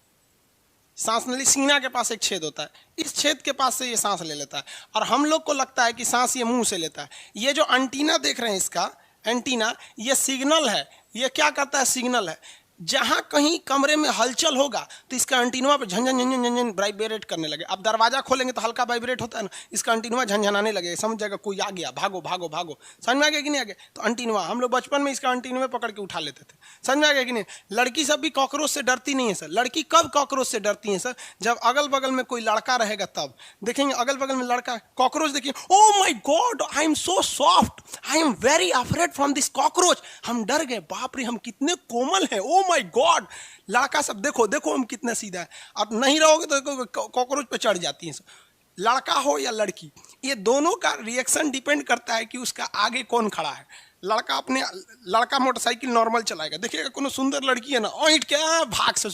सांस नली सीना के पास एक छेद होता है, इस छेद के पास से ये सांस ले लेता है। और हम लोग को लगता है कि सांस ये मुंह से लेता है। ये जो एंटीना देख रहे हैं इसका, एंटीना, ये सिग्नल है। ये क्या करता है? सिग्नल है। जहाँ कहीं कमरे में हलचल होगा तो इसका एंटीना पे झंझन झंझन झंझन वाइब्रेट करने लगे। अब दरवाजा खोलेंगे तो हल्का वाइब्रेट होता है ना, इसका एंटीना झंझनाने लगे, समझ जाएगा कोई आ गया, भागो भागो भागो। समझ में आ गया कि नहीं आ गया? तो एंटीना, हम लोग बचपन में इसका एंटीना पकड़ के उठा लेते थे। समझ में आ गया कि नहीं? लड़की सब भी कॉकरोच से डरती नहीं है सर। लड़की कब कॉकरोच से डरती है सर? जब अगल बगल में कोई लड़का रहेगा तब। देखेंगे अगल बगल में लड़का, कॉकरोच देखिए, oh my God, I am so soft, I am very afraid from this cockroach. हम डर गए, बाप रे हम कितने कोमल हैं, ओ माई गॉड। लड़का सब देखो देखो हम कितने सीधा है। अब नहीं रहोगे तो कॉकरोच पे चढ़ जाती है। लड़का हो या लड़की, ये दोनों का रिएक्शन डिपेंड करता है कि उसका आगे कौन खड़ा है। लड़का मोटरसाइकिल नॉर्मल चलाएगा, देखिएगा कोनो सुंदर लड़की है ना, ईंट के भाग से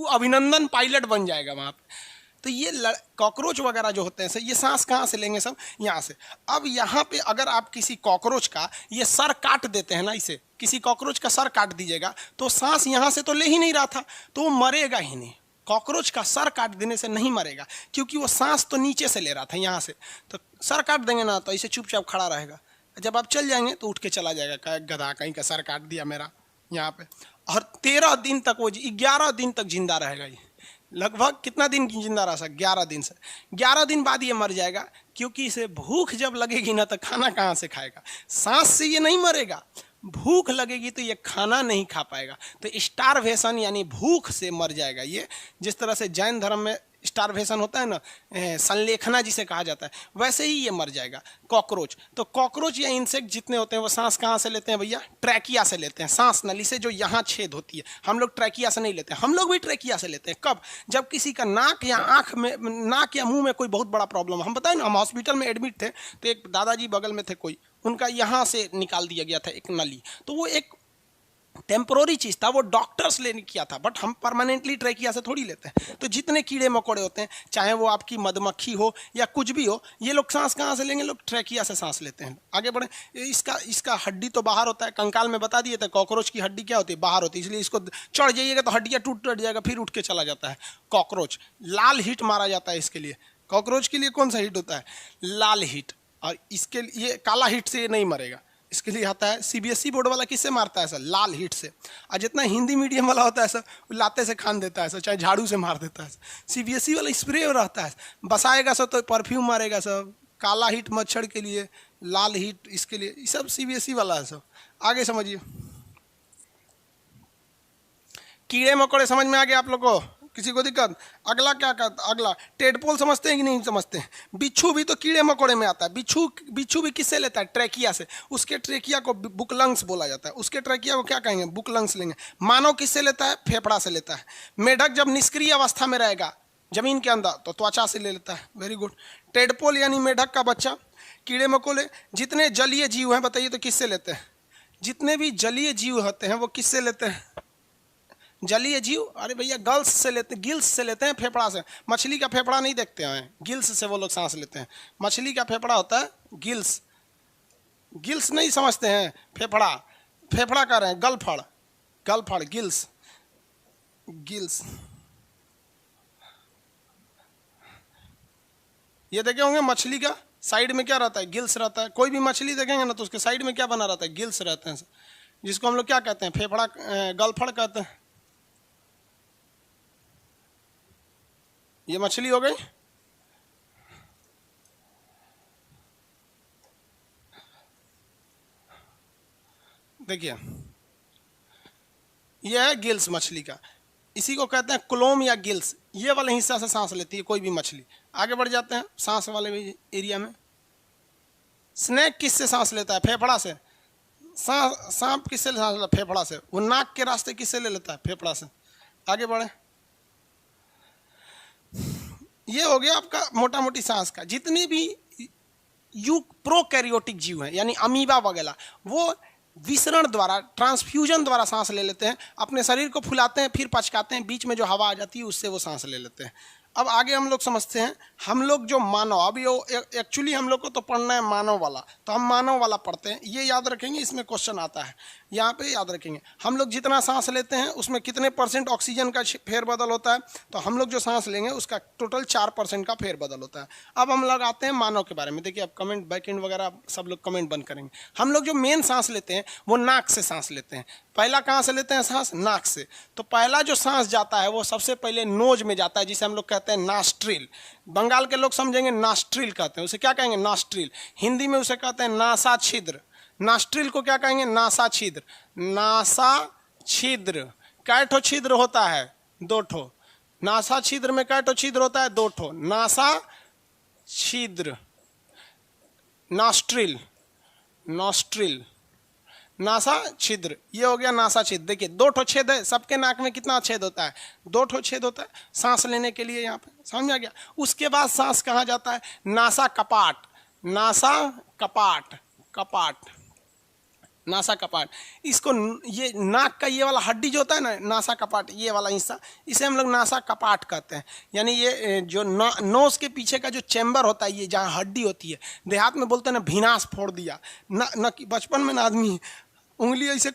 अभिनंदन पायलट बन जाएगा वहां पे। तो ये कॉकरोच वगैरह जो होते हैं सर, ये सांस कहाँ से लेंगे सब? यहाँ से। अब यहाँ पे अगर आप किसी कॉकरोच का ये सर काट देते हैं ना, इसे किसी कॉकरोच का सर काट दीजिएगा तो सांस यहाँ से तो ले ही नहीं रहा था, तो वो मरेगा ही नहीं। कॉकरोच का सर काट देने से नहीं मरेगा, क्योंकि वो सांस तो नीचे से ले रहा था यहाँ से। तो सर काट देंगे ना तो इसे चुपचाप खड़ा रहेगा। जब आप चल जाएंगे तो उठ के चला जाएगा, कहा गधा कहीं का सर काट दिया मेरा यहाँ पे। और 13 दिन तक, वो 11 दिन तक जिंदा रहेगा ये। लगभग कितना दिन जिंदा रह सकता? 11 दिन से। 11 दिन बाद ये मर जाएगा, क्योंकि इसे भूख जब लगेगी ना तो खाना कहाँ से खाएगा? सांस से ये नहीं मरेगा, भूख लगेगी तो ये खाना नहीं खा पाएगा, तो स्टारवेशन यानी भूख से मर जाएगा ये। जिस तरह से जैन धर्म में स्टारवेशन होता है ना, संलेखना जिसे कहा जाता है, वैसे ही ये मर जाएगा कॉकरोच। तो कॉकरोच या इंसेक्ट जितने होते हैं वो सांस कहाँ से लेते हैं भैया? ट्रैकिया से लेते हैं, सांस नली से, जो यहाँ छेद होती है। हम लोग ट्रैकिया से नहीं लेते हैं, हम लोग भी ट्रैकिया से लेते हैं। कब? जब किसी का नाक या आँख में, नाक या मुंह में कोई बहुत बड़ा प्रॉब्लम, हम बताएं ना, हम हॉस्पिटल में एडमिट थे तो एक दादाजी बगल में थे कोई, उनका यहाँ से निकाल दिया गया था एक नली। तो वो एक टेम्पोररी चीज था, वो डॉक्टर्स लेने किया था, बट हम परमानेंटली ट्रैकिया से थोड़ी लेते हैं। तो जितने कीड़े मकोड़े होते हैं, चाहे वो आपकी मधुमक्खी हो या कुछ भी हो, ये लोग सांस कहाँ से लेंगे? लोग ट्रैकिया से सांस लेते हैं। आगे बढ़े, इसका हड्डी तो बाहर होता है, कंकाल में बता दिए थे। कॉकरोच की हड्डी क्या होती है? बाहर होती है, इसलिए इसको चढ़ जाइएगा तो हड्डियाँ टूट जाएगा, फिर उठ के चला जाता है। कॉकरोच लाल हिट मारा जाता है इसके लिए। कॉकरोच के लिए कौन सा हिट होता है? लाल हिट। और इसके लिए काला हिट से ये नहीं मरेगा, इसके लिए आता है सीबीएसई बोर्ड वाला किससे मारता है सर? लाल हिट से। और जितना हिंदी मीडियम वाला होता है सर, वो लाते से खान देता है सर, चाहे झाड़ू से मार देता है। सीबीएसई वाला स्प्रे रहता है, बसाएगा सर तो परफ्यूम मारेगा सर। काला हिट मच्छर के लिए, लाल हिट इसके लिए, ये सब सीबीएसई वाला है सर। आगे समझिए, कीड़े मकोड़े समझ में आ गए आप लोग को? किसी को दिक्कत? अगला क्या कहता? अगला टेडपोल समझते हैं कि नहीं समझते? बिच्छू भी तो कीड़े मकोड़े में आता है। बिच्छू भी किससे लेता है? ट्रैकिया से। उसके ट्रैकिया को बुकलंग्स बोला जाता है। उसके ट्रैकिया को क्या कहेंगे? बुकलंग्स लेंगे। मानव किससे लेता है? फेफड़ा से लेता है। मेढक जब निष्क्रिय अवस्था में रहेगा जमीन के अंदर तो त्वचा से ले लेता है। Very good. टेडपोल यानी मेढक का बच्चा कीड़े मकोड़े, जितने जलीय जीव हैं बताइए तो किससे लेते हैं? जितने भी जलीय जीव होते हैं वो किससे लेते हैं? जलीय जीव, अरे भैया गल्स से लेते, गिल्स से लेते हैं, फेफड़ा से। मछली का फेफड़ा नहीं देखते हैं, गिल्स से वो लोग सांस लेते हैं। मछली का फेफड़ा होता है गिल्स, गिल्स नहीं समझते हैं, फेफड़ा, फेफड़ा कह रहे हैं, गलफड़, गलफड़, गिल्स, गिल्स। ये देखे होंगे मछली का साइड में क्या रहता है? गिल्स रहता है। कोई भी मछली देखेंगे ना तो उसके साइड में क्या बना रहता है? गिल्स रहते हैं, जिसको हम लोग क्या कहते हैं? फेफड़ा, गलफड़ कहते हैं। ये मछली हो गई। देखिए ये है गिल्स मछली का, इसी को कहते हैं क्लोम या गिल्स। ये वाले हिस्सा से सांस लेती है कोई भी मछली। आगे बढ़ जाते हैं सांस वाले एरिया में। स्नेक किससे सांस लेता है? फेफड़ा से। सांप किससे सांस लेता है? फेफड़ा से। वो नाक के रास्ते किससे ले लेता है? फेफड़ा से। आगे बढ़े, ये हो गया आपका मोटा मोटी सांस का। जितने भी प्रोकैरियोटिक जीव हैं यानी अमीबा वगैरह, वो विसरण द्वारा, ट्रांसफ्यूजन द्वारा सांस ले लेते हैं। अपने शरीर को फुलाते हैं, फिर पचकाते हैं, बीच में जो हवा आ जाती है उससे वो सांस ले लेते हैं। अब आगे हम लोग समझते हैं, हम लोग जो मानव, अब ये एक्चुअली हम लोग को तो पढ़ना है मानव वाला, तो हम मानव वाला पढ़ते हैं। ये याद रखेंगे, इसमें क्वेश्चन आता है, यहाँ पे याद रखेंगे। हम लोग जितना सांस लेते हैं उसमें कितने % ऑक्सीजन का फेरबदल होता है? तो हम लोग जो सांस लेंगे उसका टोटल 4% का फेरबदल होता है। अब हम लोग आते हैं मानव के बारे में। देखिए अब कमेंट बैकएंड वगैरह सब लोग कमेंट बंद करेंगे। हम लोग जो मेन सांस लेते हैं वो नाक से सांस लेते हैं। पहला कहाँ से लेते हैं सांस? नाक से। तो पहला जो सांस जाता है वो सबसे पहले नोज में जाता है, जिसे हम लोग कहते हैं नास्ट्रिल। बंगाल के लोग समझेंगे नास्ट्रिल कहते हैं, उसे क्या कहेंगे? नास्ट्रिल। हिंदी में उसे कहते हैं नासा छिद्र। नास्ट्रिल को क्या कहेंगे? नासा छिद्र। नासा छिद्र। कै ठो छिद्र होता है? 2 ठो। नासा छिद्र में कै ठो छिद्र होता है? 2 ठो। नासा छिद्र, नॉस्ट्रिल, नॉस्ट्रिल, नासा छिद्र। ये हो गया नासा छिद्र। देखिए 2 ठो छेद है, सबके नाक में कितना छेद होता है? 2 ठो छेद होता है सांस लेने के लिए, यहाँ पे समझ आ गया। उसके बाद सांस कहाँ जाता है? नासा कपाट, नासा कपाट, कपाट, नासा कपाट। इसको, ये नाक का ये वाला हड्डी जो होता है ना, नासा कपाट, ये वाला हिस्सा, इसे हम लोग नासा कपाट कहते हैं। यानी ये जो नोज के पीछे का जो चैम्बर होता है, ये जहाँ हड्डी होती है, देहात में बोलते हैं ना भीनास फोड़ दिया न। बचपन में ना आदमी उंगली ऐसे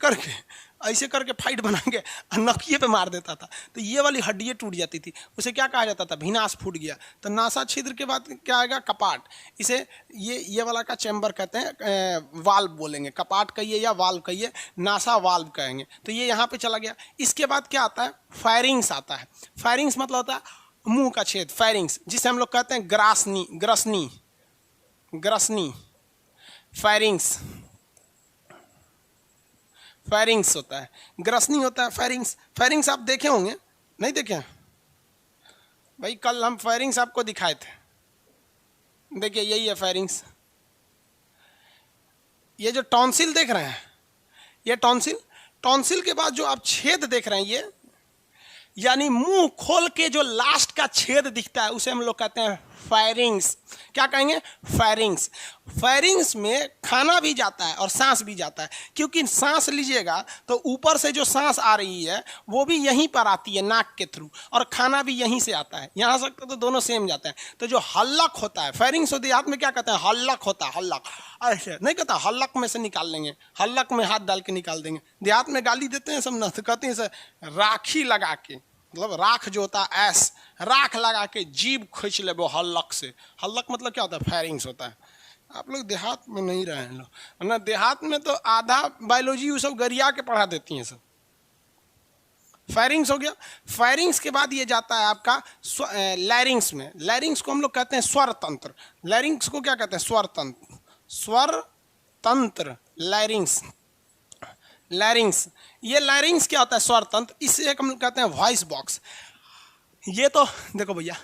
करके फाइट बना के नकिए पे मार देता था, तो ये वाली हड्डियाँ टूट जाती थी, उसे क्या कहा जाता था? भीनास फूट गया। तो नासा छिद्र के बाद क्या आएगा? कपाट। इसे ये वाला का चैम्बर कहते हैं, वाल्व बोलेंगे, कपाट कहिए या वाल्व कहिए, नासा वाल्व कहेंगे। तो ये यहाँ पे चला गया। इसके बाद क्या आता है? फायरिंग्स आता है। फायरिंग्स मतलब होता है मुंह का छेद, फायरिंग्स, जिसे हम लोग कहते हैं ग्रासनी, ग्रसनी, ग्रसनी, फायरिंग्स, फायरिंग्स होता है, ग्रसनी होता है, फायरिंग्स। फायरिंग्स आप देखे होंगे, नहीं देखे भाई? कल हम फायरिंग्स आपको दिखाए थे। देखिए यही है फायरिंग्स। ये जो टॉन्सिल देख रहे हैं, ये टॉन्सिल, टॉन्सिल के बाद जो आप छेद देख रहे हैं, ये यानी मुंह खोल के जो लास्ट का छेद दिखता है उसे हम लोग कहते हैं फायरिंग्स। क्या कहेंगे? फायरिंग्स। फायरिंग्स में खाना भी जाता है और सांस भी जाता है, क्योंकि सांस लीजिएगा तो ऊपर से जो सांस आ रही है वो भी यहीं पर आती है नाक के थ्रू, और खाना भी यहीं से आता है। यहाँ से तो दोनों सेम जाते हैं। तो जो हल्लक होता है, फायरिंग्स होती है, हाथ में क्या कहते हैं? हल्लक होता है। हल्लक ऐसे नहीं कहता, हल्लक में से निकाल लेंगे, हल्लक में हाथ डाल के निकाल देंगे। देहात में गाली देते हैं सब ना, तो कहते हैं राखी लगा के, मतलब राख जो होता है, ऐस राख लगा के जीभ खींच ले वो हल्लक से। हल्लक मतलब क्या होता है? फायरिंग्स होता है। आप लोग देहात में नहीं रहे हैं लोग, वरना देहात में तो आधा बायोलॉजी वो सब गरिया के पढ़ा देती हैं सब। फायरिंग्स हो गया। फायरिंग्स के बाद ये जाता है आपका लैरिंग्स में। लैरिंग्स को हम लोग कहते हैं स्वर तंत्र। लैरिंग्स को क्या कहते हैं? स्वर तंत्र, स्वर तंत्र, लैरिंग्स, लैरिंग्स। ये लैरिंग्स क्या होता है? स्वर तंत्र। इसे हम लोग कहते हैं वॉइस बॉक्स। ये तो देखो भैया,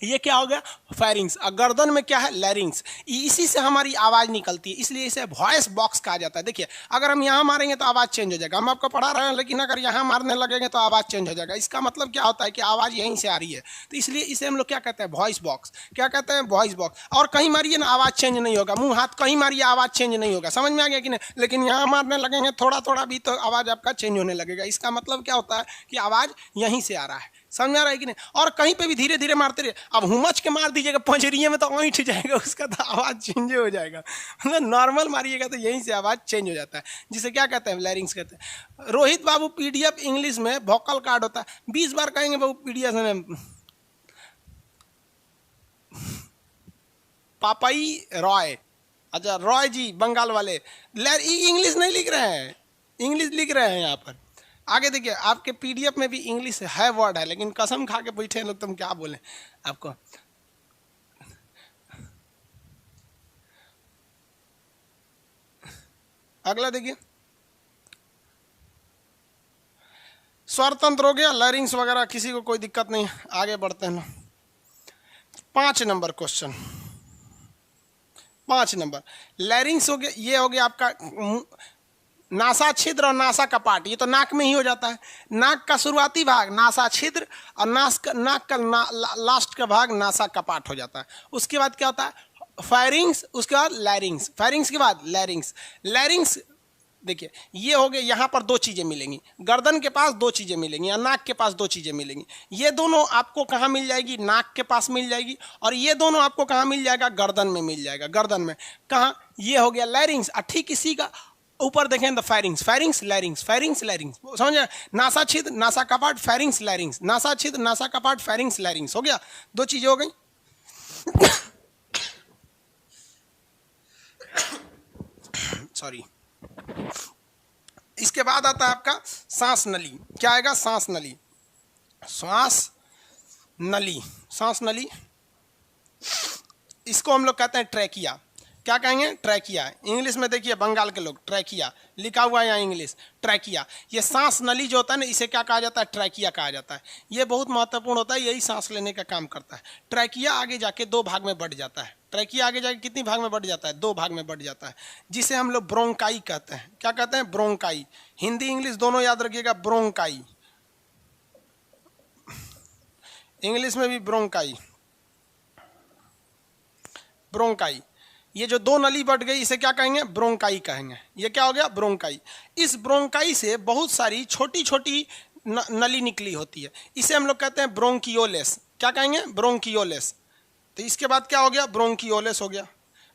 ये क्या हो गया, फेरिंग्स। और गर्दन में क्या है, लैरिंग्स। इसी से हमारी आवाज़ निकलती है, इसलिए इसे वॉइस बॉक्स कहा जाता है। देखिए अगर हम यहाँ मारेंगे तो आवाज़ चेंज हो जाएगा, हम आपको पढ़ा रहे हैं, लेकिन अगर यहाँ मारने लगेंगे तो आवाज़ चेंज हो जाएगा। इसका मतलब क्या होता है कि आवाज़ यहीं से आ रही है, तो इसलिए इसे हम लोग क्या कहते हैं, वॉइस बॉक्स। क्या कहते हैं, वॉइस बॉक्स। और कहीं मारिए ना आवाज़ चेंज नहीं होगा, मुंह हाथ कहीं मारिए आवाज़ चेंज नहीं होगा, समझ में आ गया कि नहीं। लेकिन यहाँ मारने लगेंगे थोड़ा थोड़ा भी तो आवाज़ आपका चेंज होने लगेगा। इसका मतलब क्या होता है कि आवाज़ यहीं से आ रहा है, समझ में आ रहा है कि नहीं। और कहीं पे भी धीरे धीरे मारते रहिए, अब हुमच के मार दीजिएगा पंजरिए में तो ऐंठ जाएगा, उसका तो आवाज़ चेंज हो जाएगा। मतलब नॉर्मल मारिएगा तो यहीं से आवाज़ चेंज हो जाता है, जिसे क्या कहते हैं, लैरिंग्स कहते हैं। रोहित बाबू पीडीएफ इंग्लिश में वोकल कार्ड होता है, 20 बार कहेंगे बाबू पीडीएफ में। पापाई रॉय, अच्छा रॉय जी बंगाल वाले, इंग्लिश नहीं लिख रहे हैं, इंग्लिश लिख रहे हैं यहाँ पर। आगे देखिए आपके पीडीएफ में भी इंग्लिश है, वर्ड है, लेकिन कसम खा के बैठे हैं लोग, तुम क्या बोले आपको। अगला देखिए, स्वर तंत्र हो गया, लैरिंग्स वगैरह, किसी को कोई दिक्कत नहीं। आगे बढ़ते हैं, 5 नंबर क्वेश्चन, 5 नंबर लैरिंग्स हो गया। ये हो गया आपका नासा छिद्र और नासा कपाट, ये तो नाक में ही हो जाता है। नाक का शुरुआती भाग नासा छिद्र और नाक का लास्ट का भाग नासा कपाट हो जाता है। उसके बाद क्या होता है, फेरिंग्स, उसके बाद लैरिंग्स, फेरिंग्स के बाद लैरिंग्स। लैरिंग्स देखिए ये हो गए, यहाँ पर 2 चीज़ें मिलेंगी, गर्दन के पास 2 चीज़ें मिलेंगी या नाक के पास 2 चीज़ें मिलेंगी। ये दोनों आपको कहाँ मिल जाएगी, नाक के पास मिल जाएगी, और ये दोनों आपको कहाँ मिल जाएगा, गर्दन में मिल जाएगा। गर्दन में कहाँ, ये हो गया लैरिंग्स। ठीक इसी का ऊपर देखें तो फेरिंग्स, फेरिंग्स लैरिंग्स, फेरिंग्स लैरिंग्स, समझे। नासा छिद्र नासा कपाट फेरिंग्स लैरिंग्स, नासा छिद्र नासा कपाट फेरिंग्स लैरिंग्स, हो गया, 2 चीज़ें हो गई। सॉरी। इसके बाद आता है आपका सांस नली। क्या आएगा, सांस नली, श्वास नली, सांस नली। इसको हम लोग कहते हैं ट्रैकिया। क्या कहेंगे, ट्रैकिया। इंग्लिश में देखिए बंगाल के लोग ट्रैकिया लिखा हुआ है यहाँ, इंग्लिश ट्रैकिया। ये सांस नली जो होता है ना, इसे क्या कहा जाता है, ट्रैकिया कहा जाता है। ये बहुत महत्वपूर्ण होता है, यही सांस लेने का काम करता है। ट्रैकिया आगे जाके 2 भाग में बढ़ जाता है। ट्रैकिया आगे जाके कितनी भाग में बढ़ जाता है, 2 भाग में बढ़ जाता है, जिसे हम लोग ब्रोंकाई कहते हैं। क्या कहते हैं, ब्रोंकाई। हिंदी इंग्लिश दोनों याद रखिएगा, ब्रोंकाई, इंग्लिश में भी ब्रोंकाई, ब्रोंकाई। ये जो 2 नली बढ़ गई इसे क्या कहेंगे, ब्रोंकाई कहेंगे। ये क्या हो गया, ब्रोंकाई। इस ब्रोंकाई से बहुत सारी छोटी छोटी नली निकली होती है, इसे हम लोग कहते हैं ब्रोंकियोलेस। क्या कहेंगे, ब्रोंकियोलेस। तो इसके बाद क्या हो गया, ब्रोंकियोलेस हो गया।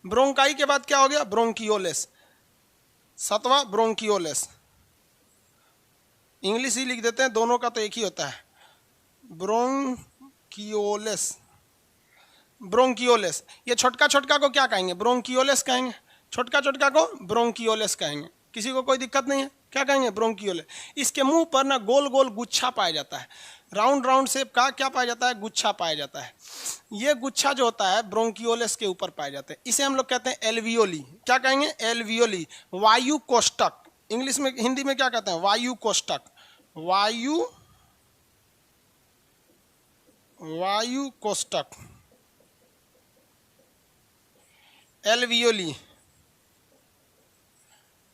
ब्रोंकाई के बाद क्या हो गया, ब्रोंकियोलेस। 7वां ब्रोंकियोलेस, इंग्लिश ही लिख देते हैं, दोनों का तो एक ही होता है, ब्रोंकियोलेस, ब्रोंकियोलेस। ये छोटका छोटका को क्या कहेंगे, ब्रोंकियोलेस कहेंगे। छोटका छोटका को ब्रोंकियोलेस कहेंगे, किसी को कोई दिक्कत नहीं है, क्या कहेंगे, ब्रोंकियोलेस। इसके मुंह पर ना गोल गोल गुच्छा पाया जाता है, राउंड राउंड शेप का क्या पाया जाता है, गुच्छा पाया जाता है। ये गुच्छा जो होता है ब्रोंकियोलेस के ऊपर पाया जाता है, इसे हम लोग कहते हैं एल्वियोली। क्या कहेंगे, एल्वियोली, वायु कोष्टक। इंग्लिश में, हिंदी में क्या कहते हैं, वायु कोष्टक, वायु कोष्टक, एल्वियोली,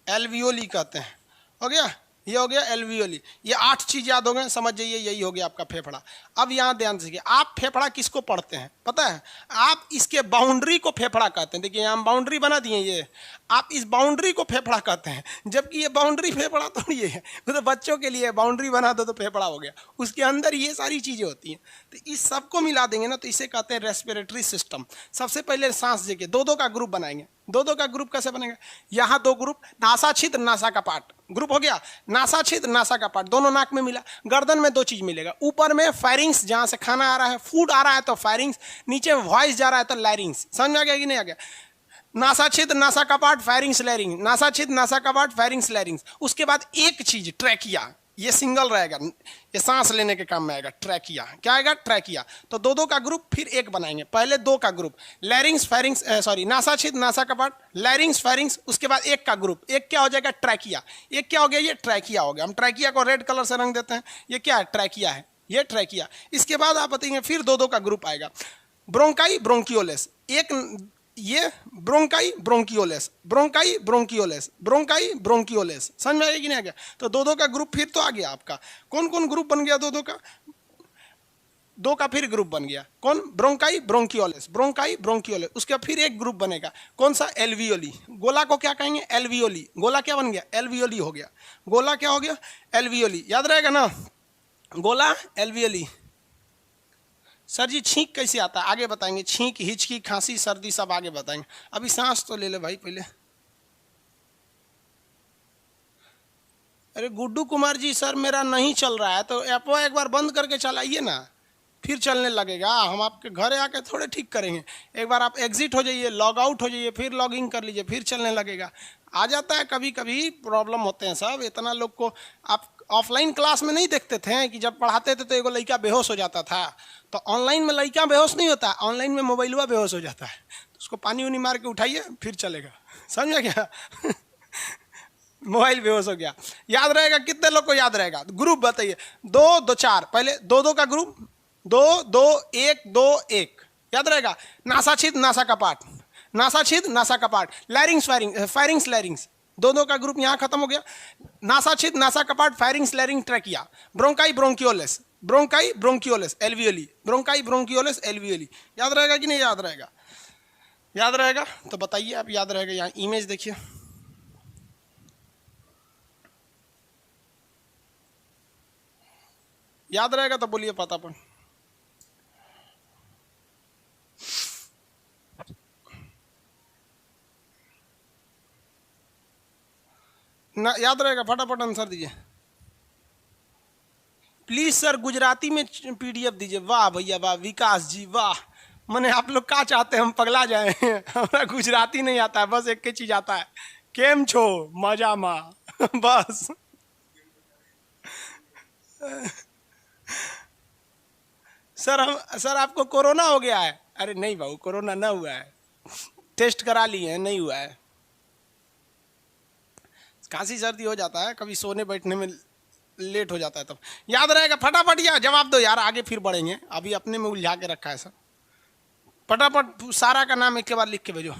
एल्वियोली कहते हैं। हो गया, ये हो गया एल्वियोली। ये 8 चीज याद हो गए, समझ जाइए, यही हो गया आपका फेफड़ा। अब यहाँ ध्यान से, आप फेफड़ा किसको पढ़ते हैं पता है, आप इसके बाउंड्री को फेफड़ा कहते हैं। देखिए यहाँ हम बाउंड्री बना दिए, ये आप इस बाउंड्री को फेफड़ा कहते हैं, जबकि ये बाउंड्री फेफड़ा थोड़ी है, वो तो बच्चों के लिए बाउंड्री बना दो तो फेफड़ा हो गया, उसके अंदर ये सारी चीजें होती हैं। तो इस सबको मिला देंगे ना, तो इसे कहते हैं रेस्पिरेटरी सिस्टम। सबसे पहले सांस लेके 2-2 का ग्रुप बनाएंगे। 2-2 का ग्रुप कैसे बनेगा, यहाँ 2 ग्रुप, नासा छिद्र नासा कपाट, ग्रुप हो गया, नासा छिद्र नासा कपाट, दोनों नाक में मिला। गर्दन में 2 चीज मिलेगा, ऊपर में फेरिंग्स, जहां से खाना आ रहा है, फूड आ रहा है तो फेरिंग्स, नीचे वॉइस जा रहा है तो लैरिंग्स। समझ में आ गया कि नहीं आ गया, नासा छिद्र नासा कपाट फेरिंग्स लैरिंग्स, नासा छिद्र नासा कपाट फेरिंग्स लैरिंग्स। उसके बाद एक चीज ट्रैकिया, ये सिंगल रहेगा, ये सांस लेने के काम में आएगा, ट्रैकिया। क्या आएगा, ट्रैकिया। तो 2-2 का ग्रुप, फिर एक बनाएंगे, पहले 2 का ग्रुप, लैरिंग्स फेरिंग्स, सॉरी नासा छिद्र नासा कपाट, लैरिंग्स फेरिंग्स, उसके बाद एक का ग्रुप, एक क्या हो जाएगा, ट्रैकिया। एक क्या हो गया, ये ट्रैकिया हो गया। हम ट्रैकिया को रेड कलर से रंग देते हैं, ये क्या है, ट्रैकिया है, ये ट्रैकिया। इसके बाद आप बताएंगे फिर 2-2 का ग्रुप आएगा, ब्रोंकाई ब्रोंकियोलेस, एक ये bronchi bronchioles, bronchi bronchioles, bronchi ब्रोंकियोलेस, समझ में आएगी कि नहीं आ गया? तो दो दो का ग्रुप फिर तो आ गया आपका। कौन कौन ग्रुप बन गया दो दो का? दो का फिर ग्रुप बन गया कौन? Bronchi bronchioles, bronchi bronchioles. उसके फिर एक ग्रुप बनेगा कौन सा? एल्वियोली। गोला को क्या कहेंगे? एल्वियोली। गोला क्या बन गया? एल्वियोली हो गया। गोला क्या हो गया? एल्वियोली। याद रहेगा ना? गोला एल्वियोली। सर जी छींक कैसे आता है? आगे बताएंगे। छींक, हिचकी, खांसी, सर्दी सब आगे बताएंगे। अभी सांस तो ले ले भाई पहले। अरे गुड्डू कुमार जी, सर मेरा नहीं चल रहा है तो ऐप एक बार बंद करके चलाइए ना, फिर चलने लगेगा। हम आपके घरे आके थोड़े ठीक करेंगे। एक बार आप एग्जिट हो जाइए, लॉग आउट हो जाइए, फिर लॉग इन कर लीजिए, फिर चलने लगेगा। आ जाता है कभी कभी, प्रॉब्लम होते हैं सब। इतना लोग को आप ऑफलाइन क्लास में नहीं देखते थे कि जब पढ़ाते थे तो एगो लड़का बेहोश हो जाता था, तो ऑनलाइन में लड़का बेहोश नहीं होता, ऑनलाइन में मोबाइलवा बेहोश हो जाता है। तो उसको पानी उनी मार के उठाइए फिर चलेगा। समझा क्या? मोबाइल बेहोश हो गया। याद रहेगा? कितने लोग को याद रहेगा? ग्रुप बताइए। दो दो चार, पहले दो दो का ग्रुप, दो दो एक दो एक, याद रहेगा? नासा छिद नासा कपाट, नासा छिद नासा कपाट, लैरिंग्स फायरिंग्स लैरिंग्स, दो दो का ग्रुप यहाँ खत्म हो गया। नासा छिद नासा कपाट, pharynx larynx trachea, bronchi bronchioles, bronchi bronchioles alveoli, bronchi bronchioles alveoli. याद रहेगा कि नहीं याद रहेगा? याद रहेगा तो बताइए आप। याद रहेगा? यहाँ इमेज देखिए, याद रहेगा तो बोलिए पतापन। ना याद रहेगा? फटाफट आंसर दीजिए प्लीज सर। गुजराती में पीडीएफ दीजिए। वाह भैया वाह, विकास जी वाह। मैंने आप लोग क्या चाहते हैं हम पगला जाए? हमारा गुजराती नहीं आता है, बस एक ही चीज आता है, केम छो मजा मा। बस। सर आपको कोरोना हो गया है? अरे नहीं बाबू, कोरोना ना हुआ है, टेस्ट करा लिए हैं, नहीं हुआ है। खांसी सर्दी हो जाता है, कभी सोने बैठने में लेट हो जाता है तब। याद रहेगा? फटाफट यार जवाब दो यार, आगे फिर बढ़ेंगे। अभी अपने में उलझा के रखा है सर। फटाफट सारा का नाम एक के बाद लिख के भेजो।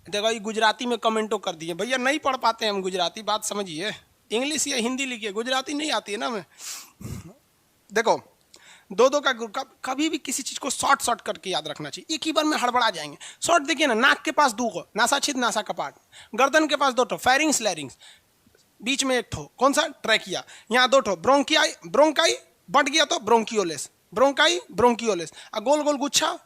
देखो ये गुजराती में कमेंटो कर दिए भैया, नहीं पढ़ पाते हम गुजराती, बात समझिए। इंग्लिश या हिंदी लिखिए, गुजराती नहीं आती है ना हमें। देखो दो दो का ग्रुप, कभी भी किसी चीज को शॉर्ट शॉर्ट करके याद रखना चाहिए, एक ही बार में हड़बड़ा जाएंगे। शॉर्ट देखिए ना, नाक के पास दो को, नासा छिद नासा कपाट, गर्दन के पास दो ठो फायरिंग्स लैरिंग्स, बीच में एक ठो कौन सा? ट्रैकिया, यहाँ दो ठो ब्रोंकियाई, ब्रोंकाई बढ़ गया तो ब्रोंकियोलेस, ब्रोंकाई ब्रोंकियोलेस, और गोल गोल गुच्छा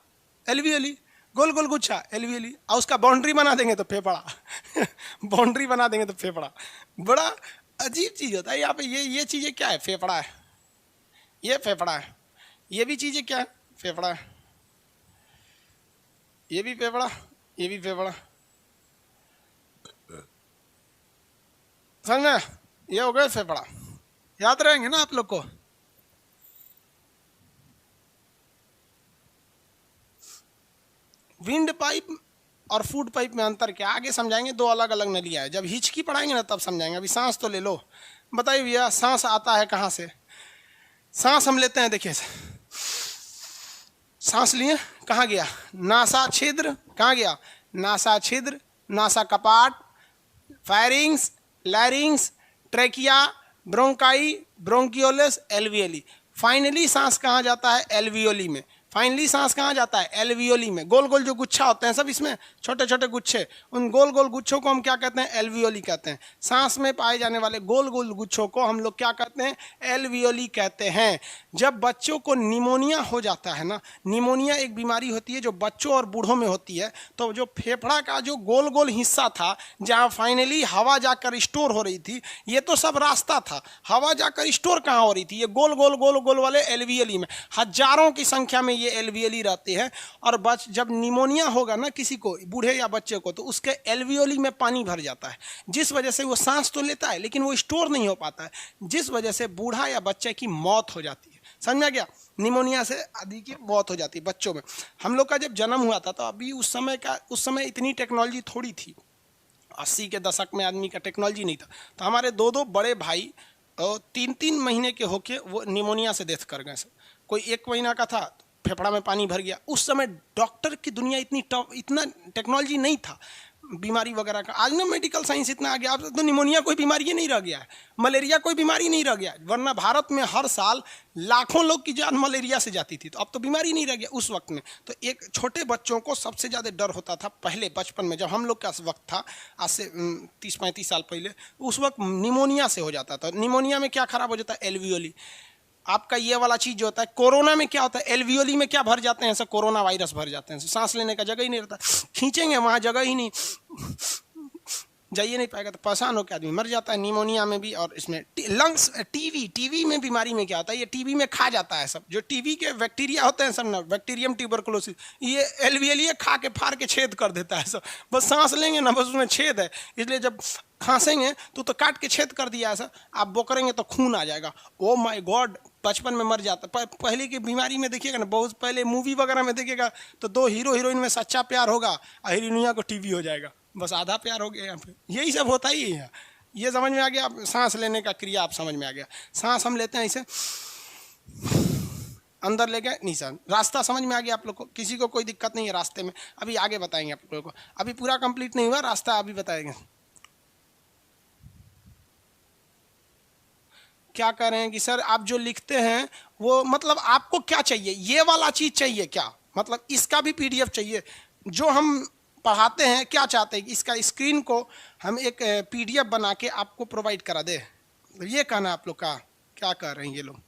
एल्वियोली, गोल गोल गुच्छा एल्वियोली, और उसका बाउंड्री बना देंगे तो फेफड़ा। बाउंड्री बना देंगे तो फेफड़ा। बड़ा अजीब चीज होता है यहाँ पे। ये चीजें क्या है? फेफड़ा है, ये फेफड़ा है, ये भी चीजें क्या है? फेफड़ा है, ये भी फेफड़ा, ये भी फेफड़ा। समझ में? ये हो गया फेफड़ा। याद रहेंगे ना आप लोग को? विंड पाइप और फूड पाइप में अंतर क्या? आगे समझाएंगे, दो अलग अलग नलियाँ है। जब हिचकी पढ़ाएंगे ना तब समझाएंगे। अभी सांस तो ले लो। बताइए भैया सांस आता है कहाँ से? सांस हम लेते हैं, देखिए सांस लिए, कहाँ गया? नासा छिद्र, कहाँ गया? नासा छिद्र, नासा कपाट, pharynx larynx, trachea, bronchi bronchioles, alveoli. Finally सांस कहाँ जाता है? एल्वियोली में। फाइनली सांस कहाँ जाता है? एल्वियोली में। गोल गोल जो गुच्छा होते हैं सब इसमें, छोटे छोटे गुच्छे, उन गोल गोल गुच्छों को हम क्या कहते हैं? एल्वियोली कहते हैं। सांस में पाए जाने वाले गोल गोल गुच्छों को हम लोग क्या कहते हैं? एल्वियोली कहते हैं। जब बच्चों को निमोनिया हो जाता है ना, निमोनिया एक बीमारी होती है जो बच्चों और बूढ़ों में होती है, तो जो फेफड़ा का जो गोल गोल हिस्सा था जहाँ फाइनली हवा जाकर स्टोर हो रही थी, ये तो सब रास्ता था, हवा जाकर स्टोर कहाँ हो रही थी? ये गोल गोल गोल गोल वाले एल्वियोली में। हजारों की संख्या में ये एल्वियोली रहते हैं। और जब निमोनिया होगा ना किसी को, बूढ़े या बच्चे को, तो उसके एल्वियोली में पानी भर जाता है, जिस वजह से वो सांस तो लेता है लेकिन वो स्टोर नहीं हो पाता है, जिस वजह से बूढ़ा या बच्चे की मौत हो जाती है। समझ में आ गया? निमोनिया से आदि की मौत हो जाती है बच्चों में। हम लोग का जब जन्म हुआ था तो अभी उस समय इतनी टेक्नोलॉजी थोड़ी थी। 80 के दशक में आदमी का टेक्नोलॉजी नहीं था। तो हमारे दो दो बड़े भाई 3-3 महीने के होके वो निमोनिया से डेथ कर गए। कोई 1 महीना का था, फेफड़ा में पानी भर गया। उस समय डॉक्टर की दुनिया इतना टेक्नोलॉजी नहीं था बीमारी वगैरह का। आज ना मेडिकल साइंस इतना आ गया, अब तो निमोनिया कोई बीमारी ही नहीं रह गया है, मलेरिया कोई बीमारी नहीं रह गया, वरना भारत में हर साल लाखों लोग की जान मलेरिया से जाती थी। तो अब तो बीमारी नहीं रह गया। उस वक्त में तो एक छोटे बच्चों को सबसे ज़्यादा डर होता था पहले बचपन में, जब हम लोग का वक्त था, आज से 30-35 साल पहले, उस वक्त निमोनिया से हो जाता था। निमोनिया में क्या खराब हो जाता है? एल्वियोली। आपका ये वाला चीज जो होता है, कोरोना में क्या होता है, एल्वियोली में क्या भर जाते हैं, ऐसा कोरोना वायरस भर जाते हैं, सांस लेने का जगह ही नहीं रहता, खींचेंगे वहां जगह ही नहीं, जाइए नहीं पाएगा, तो परेशान होकर आदमी मर जाता है निमोनिया में भी। और इसमें लंग्स, टीवी में बीमारी में क्या होता है, ये टीवी में खा जाता है सब, जो टीवी के बैक्टीरिया होते हैं सब ना, बैक्टीरियम ट्यूबरकुलोसिस, ये एल्वियोली खा के फाड़ के छेद कर देता है सब। बस सांस लेंगे ना, बस उसमें छेद है, इसलिए जब खांसेंगे तो काट के छेद कर दिया ऐसा, आप बोकरेंगे तो खून आ जाएगा। ओ माय गॉड, बचपन में मर जाता। पहले की बीमारी में देखिएगा ना, बहुत पहले मूवी वगैरह में देखिएगा तो 2 हीरो हीरोइन में सच्चा प्यार होगा और हीरोइनिया को टीबी हो जाएगा, बस आधा प्यार हो गया यहाँ पे। यही सब होता ही है। ये समझ में आ गया? आप सांस लेने का क्रिया आप समझ में आ गया। सांस हम लेते हैं ऐसे अंदर ले गए, निशान, रास्ता समझ में आ गया आप लोग को? किसी को कोई दिक्कत नहीं है रास्ते में? अभी आगे बताएंगे आप लोगों को, अभी पूरा कंप्लीट नहीं हुआ रास्ता, अभी बताएंगे। क्या कह रहे हैं कि सर आप जो लिखते हैं वो मतलब आपको क्या चाहिए, ये वाला चीज चाहिए क्या, मतलब इसका भी पीडीएफ चाहिए? जो हम पढ़ाते हैं क्या चाहते हैं, इसका स्क्रीन को हम एक पीडीएफ बना के आपको प्रोवाइड करा दे, ये कहना आप लोग का? क्या कह रहे हैं ये लोग?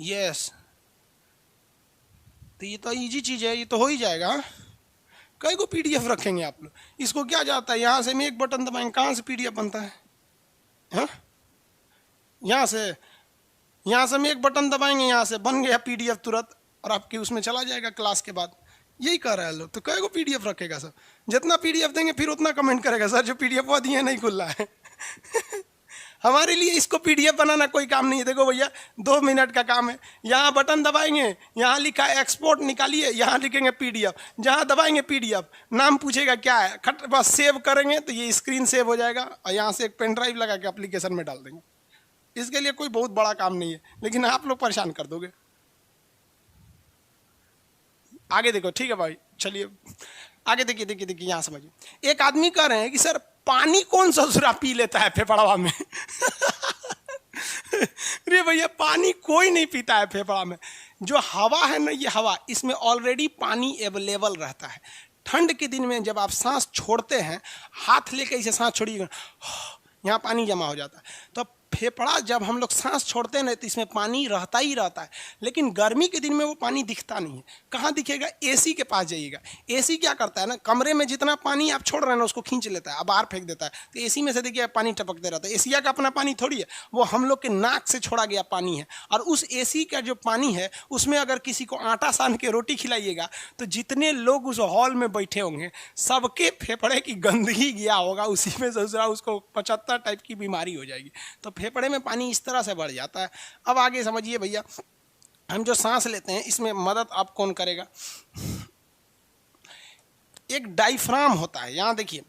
यस, तो ये तो इजी चीज है, ये तो हो ही जाएगा। कई को पीडीएफ रखेंगे आप लोग, इसको क्या जाता है, यहाँ से मैं एक बटन दबाएंगे, कहाँ से पीडीएफ बनता है? हाँ, यहाँ से हम एक बटन दबाएंगे, यहाँ से बन गया पीडीएफ तुरंत, और आपके उसमें चला जाएगा क्लास के बाद। यही कर रहा है लोग, तो कई को पीडीएफ रखेगा सर? जितना पीडीएफ देंगे फिर उतना कमेंट करेगा, सर जो पीडीएफ वो दिए नहीं खुल रहा है। हमारे लिए इसको पीडीएफ बनाना कोई काम नहीं है। देखो भैया 2 मिनट का काम है, यहाँ बटन दबाएंगे, यहाँ लिखा है एक्सपोर्ट, निकालिए, यहाँ लिखेंगे पीडीएफ, जहाँ दबाएंगे पीडीएफ, नाम पूछेगा क्या है, खट बस सेव करेंगे तो ये स्क्रीन सेव हो जाएगा, और यहाँ से एक पेन ड्राइव लगा के एप्लीकेशन में डाल देंगे। इसके लिए कोई बहुत बड़ा काम नहीं है, लेकिन आप लोग परेशान कर दोगे। आगे देखो, ठीक है भाई, चलिए आगे देखिए, देखिए यहाँ समझिए। एक आदमी कह रहे हैं कि सर पानी कौन ससुरा पी लेता है फेफड़वा में? अरे भैया पानी कोई नहीं पीता है फेफड़ा में। जो हवा है ना, ये हवा, इसमें ऑलरेडी पानी अवेलेबल रहता है। ठंड के दिन में जब आप सांस छोड़ते हैं, हाथ लेके इसे सांस छोड़िएगा, यहाँ पानी जमा हो जाता है। तो फेफड़ा जब हम लोग सांस छोड़ते हैं ना, तो इसमें पानी रहता ही रहता है, लेकिन गर्मी के दिन में वो पानी दिखता नहीं है। कहाँ दिखेगा? एसी के पास जाइएगा। एसी क्या करता है ना, कमरे में जितना पानी आप छोड़ रहे हैं ना, उसको खींच लेता है, अब बाहर फेंक देता है। तो एसी में से देखिए पानी टपकते रहता है। एशिया का अपना पानी थोड़ी है, वो हम लोग के नाक से छोड़ा गया पानी है। और उस एसी का जो पानी है, उसमें अगर किसी को आटा सान के रोटी खिलाइएगा, तो जितने लोग उस हॉल में बैठे होंगे, सबके फेफड़े की गंदगी गया होगा, उसी में दूसरा उसको 75 टाइप की बीमारी हो जाएगी। तो फेफड़े में पानी इस तरह से बढ़ जाता है। अब आगे समझिए भैया, हम जो सांस लेते हैं इसमें मदद आप कौन करेगा? एक डायफ्राम होता है, यहां देखिए,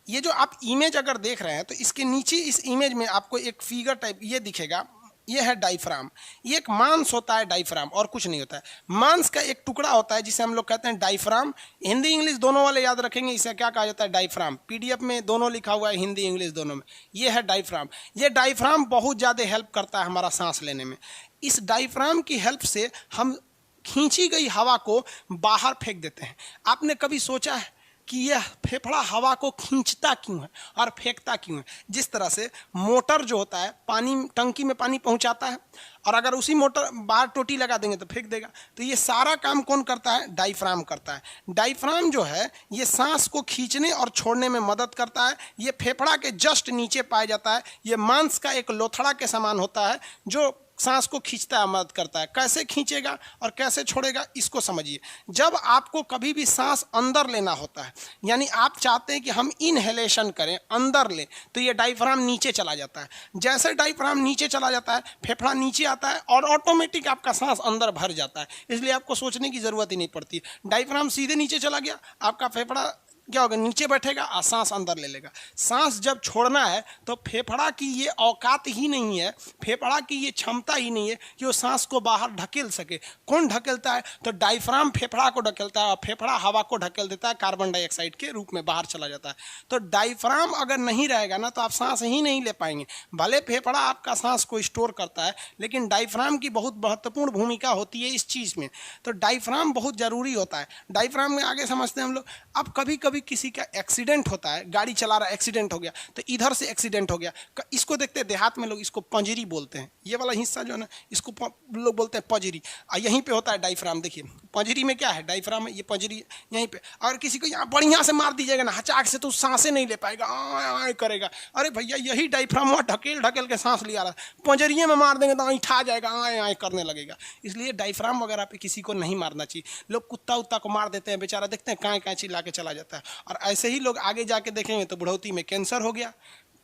ये जो आप इमेज अगर देख रहे हैं तो इसके नीचे इस इमेज में आपको एक फिगर टाइप ये दिखेगा, ये है डायफ्राम। ये एक मांस होता है डायफ्राम, और कुछ नहीं होता है। मांस का एक टुकड़ा होता है जिसे हम लोग कहते हैं डायफ्राम। हिंदी इंग्लिश दोनों वाले याद रखेंगे, इसे क्या कहा जाता है? डायफ्राम। पीडीएफ में दोनों लिखा हुआ है, हिंदी इंग्लिश दोनों में। ये है डायफ्राम। ये डायफ्राम बहुत ज़्यादा हेल्प करता है हमारा सांस लेने में। इस डायफ्राम की हेल्प से हम खींची गई हवा को बाहर फेंक देते हैं। आपने कभी सोचा है कि यह फेफड़ा हवा को खींचता क्यों है और फेंकता क्यों है? जिस तरह से मोटर जो होता है, पानी टंकी में पानी पहुंचाता है, और अगर उसी मोटर बाहर टोटी लगा देंगे तो फेंक देगा। तो ये सारा काम कौन करता है? डायफ्राम करता है। डायफ्राम जो है ये सांस को खींचने और छोड़ने में मदद करता है। ये फेफड़ा के जस्ट नीचे पाया जाता है। ये मांस का एक लोथड़ा के समान होता है जो सांस को खींचता है, मदद करता है। कैसे खींचेगा और कैसे छोड़ेगा, इसको समझिए। जब आपको कभी भी सांस अंदर लेना होता है, यानी आप चाहते हैं कि हम इनहेलेशन करें, अंदर लें, तो ये डायफ्राम नीचे चला जाता है। जैसे डायफ्राम नीचे चला जाता है, फेफड़ा नीचे आता है और ऑटोमेटिक आपका सांस अंदर भर जाता है। इसलिए आपको सोचने की जरूरत ही नहीं पड़ती। डायफ्राम सीधे नीचे चला गया, आपका फेफड़ा क्या होगा, नीचे बैठेगा और सांस अंदर ले लेगा। सांस जब छोड़ना है तो फेफड़ा की ये औकात ही नहीं है, फेफड़ा की ये क्षमता ही नहीं है कि वो सांस को बाहर ढकेल सके। कौन ढकेलता है, तो डायफ्राम फेफड़ा को ढकेलता है और फेफड़ा हवा को ढकेल देता है, कार्बन डाइऑक्साइड के रूप में बाहर चला जाता है। तो डायफ्राम अगर नहीं रहेगा ना तो आप सांस ही नहीं ले पाएंगे। भले फेफड़ा आपका सांस को स्टोर करता है, लेकिन डायफ्राम की बहुत महत्वपूर्ण भूमिका होती है इस चीज़ में। तो डायफ्राम बहुत ज़रूरी होता है। डायफ्राम में आगे समझते हैं हम लोग। अब कभी कभी किसी का एक्सीडेंट होता है, गाड़ी चला रहा है, एक्सीडेंट हो गया, तो इधर से एक्सीडेंट हो गया, इसको देखते हैं देहात में लोग इसको पंजरी बोलते हैं। ये वाला हिस्सा जो है ना, इसको लोग बोलते हैं पंजरी। यहीं पे होता है डायफ्राम। देखिए पंजरी में क्या है, डायफ्राम है, ये पंजरी यहीं पे। अगर किसी को यहाँ बढ़िया से मार दीजिएगा ना हचाक से, तो सांसें नहीं ले पाएगा, आए करेगा। अरे भैया यही डायफ्राम ढकेल ढकेल के सांस लिया रहा है, पंजरिए में मार देंगे तो ऐठा जाएगा, आए आए करने लगेगा। इसलिए डायफ्राम वगैरह पे किसी को नहीं मारना चाहिए। लोग कुत्ता उत्ता को मार देते हैं, बेचारा देखते हैं काँ काँ चिल्ला के चला जाता है। और ऐसे ही लोग आगे जाके देखेंगे तो बुढ़ौती में कैंसर हो गया,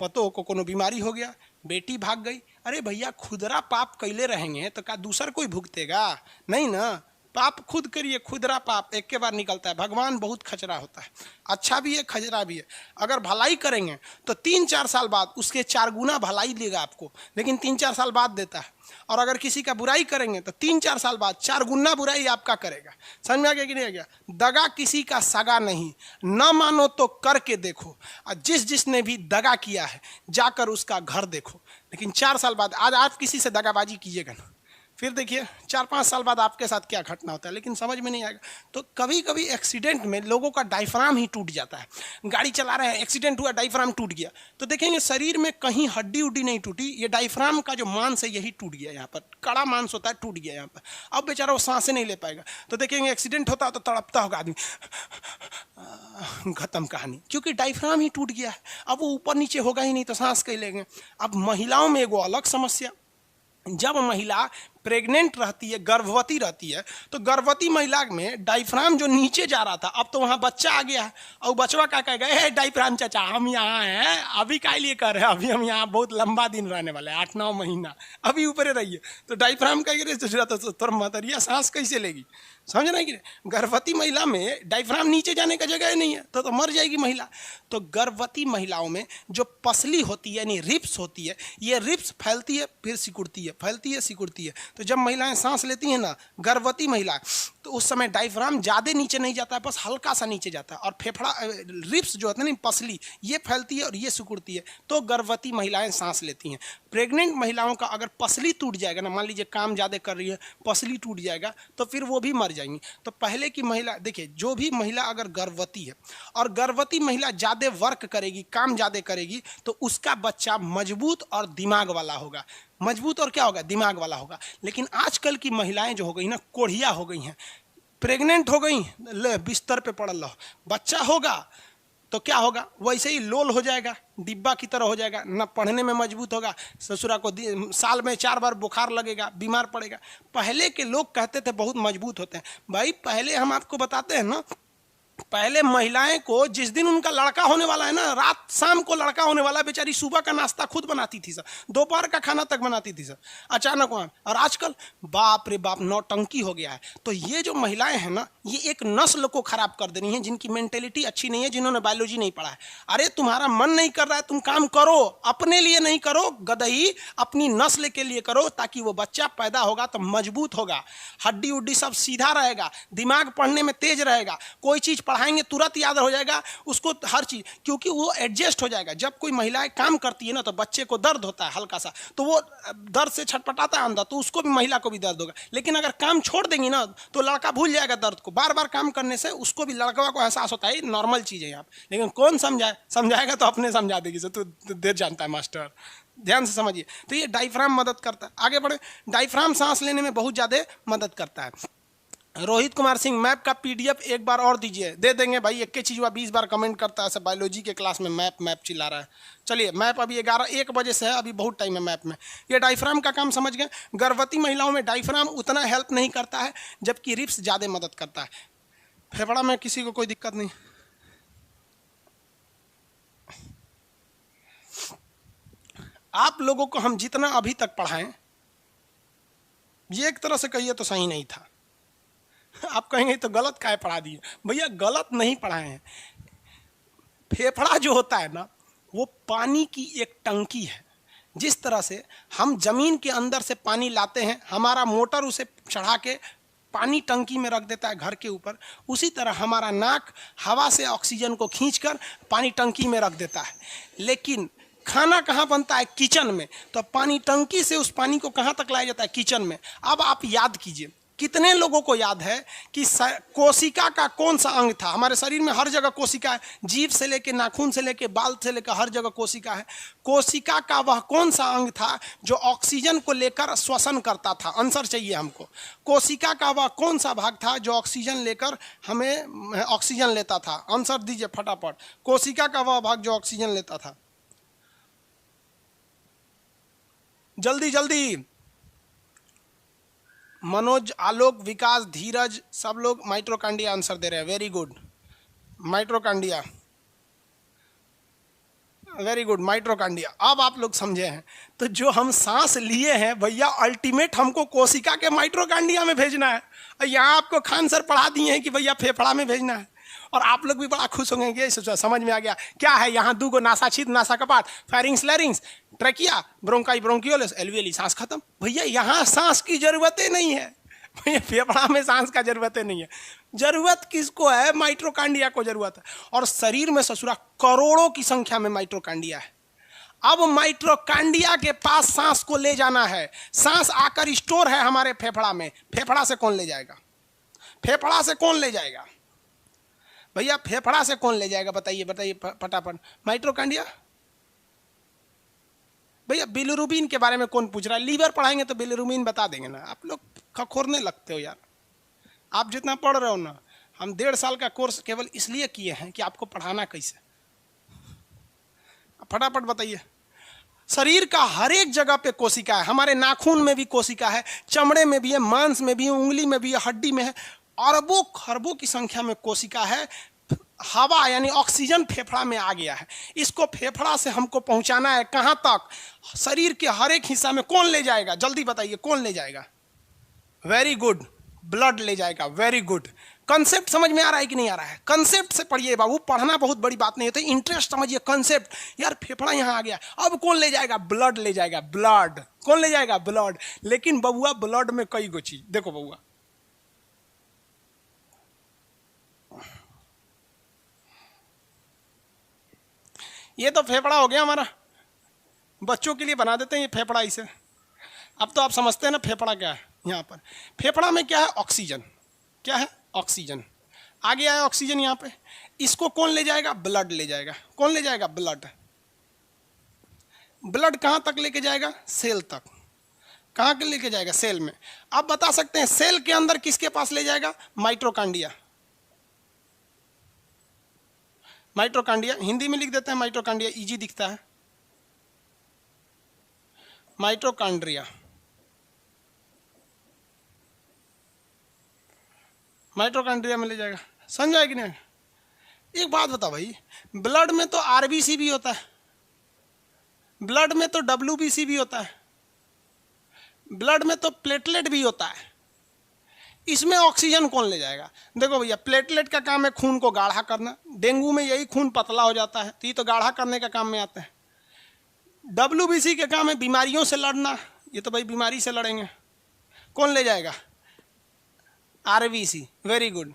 पतों को कोनो बीमारी हो गया, बेटी भाग गई। अरे भैया खुदरा पाप कैले रहेंगे तो क्या दूसर कोई भुगतेगा, नहीं ना। पाप खुद करिए, खुदरा पाप एक के बार निकलता है। भगवान बहुत खचरा होता है, अच्छा भी है खचरा भी है। अगर भलाई करेंगे तो 3-4 साल बाद उसके 4 गुना भलाई देगा आपको, लेकिन 3-4 साल बाद देता है। और अगर किसी का बुराई करेंगे तो 3-4 साल बाद 4 गुना बुराई आपका करेगा। समझ में आ गया कि नहीं आ गया। दगा किसी का सगा नहीं, न मानो तो करके देखो, और जिसने भी दगा किया है जाकर उसका घर देखो। लेकिन 4 साल बाद, आज आप किसी से दगाबाजी कीजिएगा ना, फिर देखिए 4-5 साल बाद आपके साथ क्या घटना होता है, लेकिन समझ में नहीं आएगा। तो कभी कभी एक्सीडेंट में लोगों का डायफ्राम ही टूट जाता है। गाड़ी चला रहे हैं, एक्सीडेंट हुआ, डायफ्राम टूट गया, तो देखेंगे शरीर में कहीं हड्डी उड्डी नहीं टूटी, ये डायफ्राम का जो मांस है यही टूट गया, यहाँ पर कड़ा मांस होता है, टूट गया यहाँ पर। अब बेचारा वो सांसें नहीं ले पाएगा। तो देखेंगे एक्सीडेंट होता है तो तड़पता होगा आदमी, खत्म कहानी, क्योंकि डायफ्राम ही टूट गया है। अब वो ऊपर नीचे होगा ही नहीं तो सांस कैसे लेंगे। अब महिलाओं में एगो अलग समस्या, जब महिला प्रेग्नेंट रहती है, गर्भवती रहती है, तो गर्भवती महिला में डायफ्राम जो नीचे जा रहा था, अब तो वहाँ बच्चा आ गया है, और बचवा क्या कह गए, डायफ्राम चाचा हम यहाँ हैं, अभी क्या लिए कर रहे हैं, अभी हम यहाँ बहुत लंबा दिन रहने वाले हैं, 8-9 महीना, अभी ऊपर रहिए। तो डायफ्राम कह रहे तो मतरिया सांस कैसे लेगी, समझ नहीं कि गर्भवती महिला में डायफ्राम नीचे जाने का जगह नहीं है, तो मर जाएगी महिला। तो गर्भवती महिलाओं में जो पसली होती है यानी रिप्स होती है, ये रिप्स फैलती है फिर सिकुड़ती है, फैलती है सिकुड़ती है। तो जब महिलाएं सांस लेती हैं ना, गर्भवती महिला, तो उस समय डायफ्राम ज़्यादा नीचे नहीं जाता है, बस हल्का सा नीचे जाता है, और फेफड़ा रिप्स जो होते हैं ना पसली, ये फैलती है और ये सिकुड़ती है, तो गर्भवती महिलाएं सांस लेती हैं। प्रेग्नेंट महिलाओं का अगर पसली टूट जाएगा ना, मान लीजिए काम ज़्यादा कर रही है, पसली टूट जाएगा, तो फिर वो भी मर जाएंगी। तो पहले की महिला, देखिए जो भी महिला अगर गर्भवती है और गर्भवती महिला ज़्यादा वर्क करेगी, काम ज़्यादा करेगी, तो उसका बच्चा मजबूत और दिमाग वाला होगा। मजबूत और क्या होगा, दिमाग वाला होगा। लेकिन आजकल की महिलाएं जो हो गई ना, कोढ़िया हो गई हैं, प्रेग्नेंट हो गई, ले बिस्तर पे पड़ल रहो, बच्चा होगा तो क्या होगा, वैसे ही लोल हो जाएगा, डिब्बा की तरह हो जाएगा, न पढ़ने में मजबूत होगा, ससुरा को साल में 4 बार बुखार लगेगा, बीमार पड़ेगा। पहले के लोग कहते थे बहुत मजबूत होते हैं। भाई पहले हम आपको बताते हैं ना, पहले महिलाएं को जिस दिन उनका लड़का होने वाला है ना, रात शाम को लड़का होने वाला, बेचारी सुबह का नाश्ता खुद बनाती थी सर, दोपहर का खाना तक बनाती थी सर, अचानक वहाँ। और आजकल बाप रे बाप नौटंकी हो गया है। तो ये जो महिलाएं हैं ना, ये एक नस्ल को खराब कर दे रही हैं, जिनकी मेंटेलिटी अच्छी नहीं है, जिन्होंने बायोलॉजी नहीं पढ़ा है। अरे तुम्हारा मन नहीं कर रहा है, तुम काम करो, अपने लिए नहीं करो गदही, अपनी नस्ल के लिए करो, ताकि वो बच्चा पैदा होगा तो मजबूत होगा, हड्डी उड्डी सब सीधा रहेगा, दिमाग पढ़ने में तेज रहेगा, कोई चीज पढ़ाएंगे तुरंत याद हो जाएगा उसको, हर चीज, क्योंकि वो एडजस्ट हो जाएगा। जब कोई महिलाएं काम करती है ना, तो बच्चे को दर्द होता है हल्का सा, तो वो दर्द से छटपटाता है अंदर, तो उसको भी, महिला को भी दर्द होगा। लेकिन अगर काम छोड़ देंगी ना, तो लड़का भूल जाएगा दर्द को। बार बार काम करने से उसको भी, लड़का को एहसास होता है नॉर्मल चीज है यहाँ। लेकिन कौन समझाएगा तो अपने समझा देगी, तो देर जानता है मास्टर, ध्यान से समझिए। तो ये डायफ्राम मदद करता है। आगे बढ़े, डायफ्राम सांस लेने में बहुत ज्यादा मदद करता है। रोहित कुमार सिंह, मैप का पीडीएफ एक बार और दीजिए। दे देंगे भाई, एक चीज हुआ 20 बार कमेंट करता है, सब बायोलॉजी के क्लास में मैप चिल्ला रहा है। चलिए, मैप अभी 1 बजे से है, अभी बहुत टाइम है मैप में। ये डायफ्राम का काम समझ गए। गर्भवती महिलाओं में डायफ्राम उतना हेल्प नहीं करता है, जबकि रिप्स ज्यादा मदद करता है। फेफड़ा में किसी को कोई दिक्कत नहीं। आप लोगों को हम जितना अभी तक पढ़ाएं, ये एक तरह से कहिए तो सही नहीं था। आप कहेंगे तो गलत काहे पढ़ा दिए, भैया गलत नहीं पढ़ाए हैं। फेफड़ा जो होता है ना, वो पानी की एक टंकी है। जिस तरह से हम जमीन के अंदर से पानी लाते हैं, हमारा मोटर उसे चढ़ा के पानी टंकी में रख देता है घर के ऊपर, उसी तरह हमारा नाक हवा से ऑक्सीजन को खींचकर पानी टंकी में रख देता है। लेकिन खाना कहाँ बनता है? किचन में। तो पानी टंकी से उस पानी को कहाँ तक लाया जाता है? किचन में। अब आप याद कीजिए, कितने लोगों को याद है कि कोशिका का कौन सा अंग था? हमारे शरीर में हर जगह कोशिका है, जीभ से लेके नाखून से लेके बाल से लेकर हर जगह कोशिका है। कोशिका का वह कौन सा अंग था जो ऑक्सीजन को लेकर श्वसन करता था? आंसर चाहिए हमको। कोशिका का वह कौन सा भाग था जो ऑक्सीजन लेकर हमें ऑक्सीजन लेता था? आंसर दीजिए फटाफट। कोशिका का वह भाग जो ऑक्सीजन लेता था, जल्दी जल्दी। मनोज, आलोक, विकास, धीरज, सब लोग माइट्रोकांडिया आंसर दे रहे हैं। Very good, mitochondria, very good, mitochondria. अब आप लोग समझे हैं। तो जो हम सांस लिए हैं भैया, अल्टीमेट हमको कोशिका के माइट्रोकांडिया में भेजना है। और यहाँ आपको खान सर पढ़ा दिए हैं कि भैया फेफड़ा में भेजना है। और आप लोग भी बड़ा खुश होंगे कि समझ में आ गया। क्या है यहाँ? 2 गो नासा छिद्र, नासा कपाट, फेरिंग्स लैरिंग्स, ट्रैकिया, ब्रोंकाई ब्रोंकियोलस, एल्वियली, सांस खत्म। भैया यहाँ सांस की जरूरत ही नहीं है। भैया फेफड़ा में सांस का जरूरत ही नहीं है। जरूरत किसको है? माइट्रोकांडिया को जरूरत है। और शरीर में ससुरा करोड़ों की संख्या में माइट्रोकांडिया है। अब माइट्रोकांडिया के पास सांस को ले जाना है। सांस आकर स्टोर है हमारे फेफड़ा में। फेफड़ा से कौन ले जाएगा? फेफड़ा से कौन ले जाएगा भैया? फेफड़ा से कौन ले जाएगा? बताइए बताइए फटाफट। माइट्रोकांडिया। भैया बिलिरुबिन के बारे में कौन पूछ रहा है? लीवर पढ़ाएंगे तो बिलिरुबिन बता देंगे ना। आप लोग खखोरने लगते हो यार। आप जितना पढ़ रहे हो ना, हम 1.5 साल का कोर्स केवल इसलिए किए हैं कि आपको पढ़ाना कैसे। फटाफट बताइए। शरीर का हर एक जगह पे कोशिका है। हमारे नाखून में भी कोशिका है, चमड़े में भी है, मांस में भी है, उंगली में भी है, हड्डी में है। अरबों खरबों की संख्या में कोशिका है। हवा यानी ऑक्सीजन फेफड़ा में आ गया है। इसको फेफड़ा से हमको पहुंचाना है कहां तक? शरीर के हर एक हिस्सा में। कौन ले जाएगा? जल्दी बताइए, कौन ले जाएगा? वेरी गुड, ब्लड ले जाएगा। Very good. कंसेप्ट समझ में आ रहा है कि नहीं आ रहा है? कंसेप्ट से पढ़िए बाबू, पढ़ना बहुत बड़ी बात नहीं होती, इंटरेस्ट समझिए। कंसेप्ट। यार फेफड़ा यहां आ गया, अब कौन ले जाएगा? ब्लड ले जाएगा। ब्लड कौन ले जाएगा? ब्लड। लेकिन बबुआ ब्लड में कई गो चीज, देखो बबुआ, ये तो फेफड़ा हो गया हमारा। बच्चों के लिए बना देते हैं ये फेफड़ा इसे। अब तो आप समझते हैं ना फेफड़ा क्या है। यहाँ पर फेफड़ा में क्या है? ऑक्सीजन। क्या है? ऑक्सीजन। आ गया है ऑक्सीजन यहाँ पे। इसको कौन ले जाएगा? ब्लड ले जाएगा। कौन ले जाएगा? ब्लड। ब्लड कहाँ तक लेके जाएगा? सेल तक। कहाँ के लेके जाएगा? सेल में। अब बता सकते हैं सेल के अंदर किसके पास ले जाएगा? माइट्रोकांडिया। माइट्रोकांडिया हिंदी में लिख देते हैं। माइट्रोकांडिया इजी दिखता है। माइट्रोकांड्रिया, माइट्रोकांड्रिया में ले जाएगा। समझ आएगी नहीं? एक बात बता भाई, ब्लड में तो आरबीसी भी होता है, ब्लड में तो डब्ल्यूबीसी भी होता है, ब्लड में तो प्लेटलेट भी होता है। इसमें ऑक्सीजन कौन ले जाएगा? देखो भैया, प्लेटलेट का काम है खून को गाढ़ा करना। डेंगू में यही खून पतला हो जाता है, तो ये तो गाढ़ा करने का काम में आते हैं। डब्ल्यूबीसी के काम है बीमारियों से लड़ना, ये तो भाई बीमारी से लड़ेंगे। कौन ले जाएगा? आरबीसी। Very good.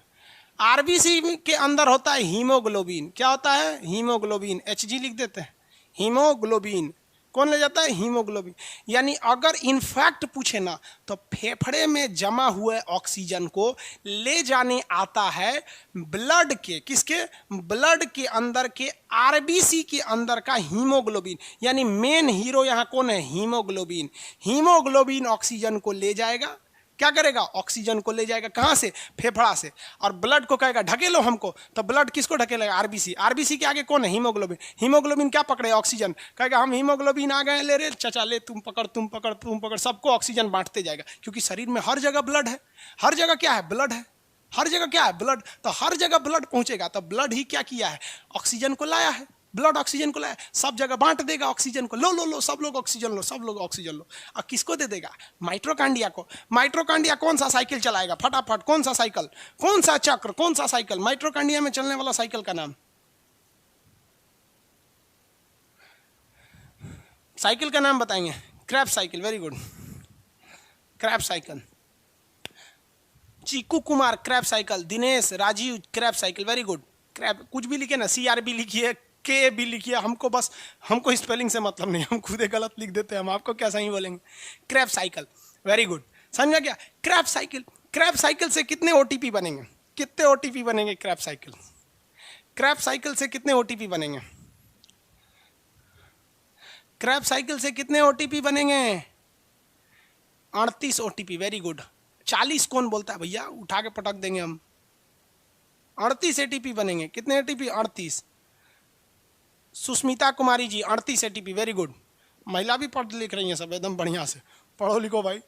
आरबीसी के अंदर होता है हीमोग्लोबिन। क्या होता है? हीमोग्लोबिन। एचजी लिख देते हैं। हीमोग्लोबिन कौन ले जाता है? हीमोग्लोबिन। यानी अगर इनफैक्ट पूछे ना तो फेफड़े में जमा हुए ऑक्सीजन को ले जाने आता है ब्लड के, किसके? ब्लड के अंदर के आरबीसी के अंदर का हीमोग्लोबिन। यानी मेन हीरो यहाँ कौन है? हीमोग्लोबिन। हीमोग्लोबिन ऑक्सीजन को ले जाएगा। क्या करेगा? ऑक्सीजन को ले जाएगा। कहाँ से? फेफड़ा से। और ब्लड को कहेगा ढकेलो हमको, तो ब्लड किसको ढकेलेगा? आरबीसी। आरबीसी के आगे कौन है? हीमोग्लोबिन। हीमोग्लोबिन क्या पकड़े? ऑक्सीजन। कहेगा हम हीमोग्लोबिन आ गए, ले रे चाचा ले, तुम पकड़ तुम पकड़ तुम पकड़, सबको ऑक्सीजन बांटते जाएगा। क्योंकि शरीर में हर जगह ब्लड है। हर जगह क्या है? ब्लड है। हर जगह क्या है? ब्लड। तो हर जगह ब्लड पहुंचेगा, तो ब्लड ही क्या किया है? ऑक्सीजन को लाया है। ब्लड ऑक्सीजन को लाया, सब जगह बांट देगा ऑक्सीजन को। लो लो लो, सब लोग ऑक्सीजन लो, सब लोग ऑक्सीजन लो। और किसको दे देगा? माइट्रोकांडिया को। माइट्रोकांडिया कौन सा साइकिल चलाएगा? फटाफट कौन सा साइकिल? कौन सा चक्र? कौन सा साइकिल? माइट्रोकांडिया में चलने वाला साइकिल का नाम? साइकिल का नाम बताएंगे, crab cycle, very good, crab cycle. Chiku Kumar crab cycle, Dinesh, Rajeev crab cycle, very good. Crab कुछ भी लिखे ना, CRB लिखिए, के भी लिखिए, हमको स्पेलिंग से मतलब नहीं, हम खुद गलत लिख देते हैं, हम आपको क्या सही बोलेंगे। क्रैब साइकिल, वेरी गुड, समझा क्या। क्रैब साइकिल, क्रैब साइकिल से कितने OTP बनेंगे, कितने OTP बनेंगे क्रैब साइकिल, क्रैब साइकिल से कितने OTP बनेंगे, क्रैब साइकिल से कितने OTP बनेंगे, 38 OTP, वेरी गुड। 40 कौन बोलता है भैया, उठा के पटक देंगे हम। 38 ATP बनेंगे, कितने ATP, 38। Sushmita Kumari ji 38 ATP, very good. महिला भी पढ़ लिख रही हैं सब एकदम बढ़िया से, पढ़ो लिखो भाई,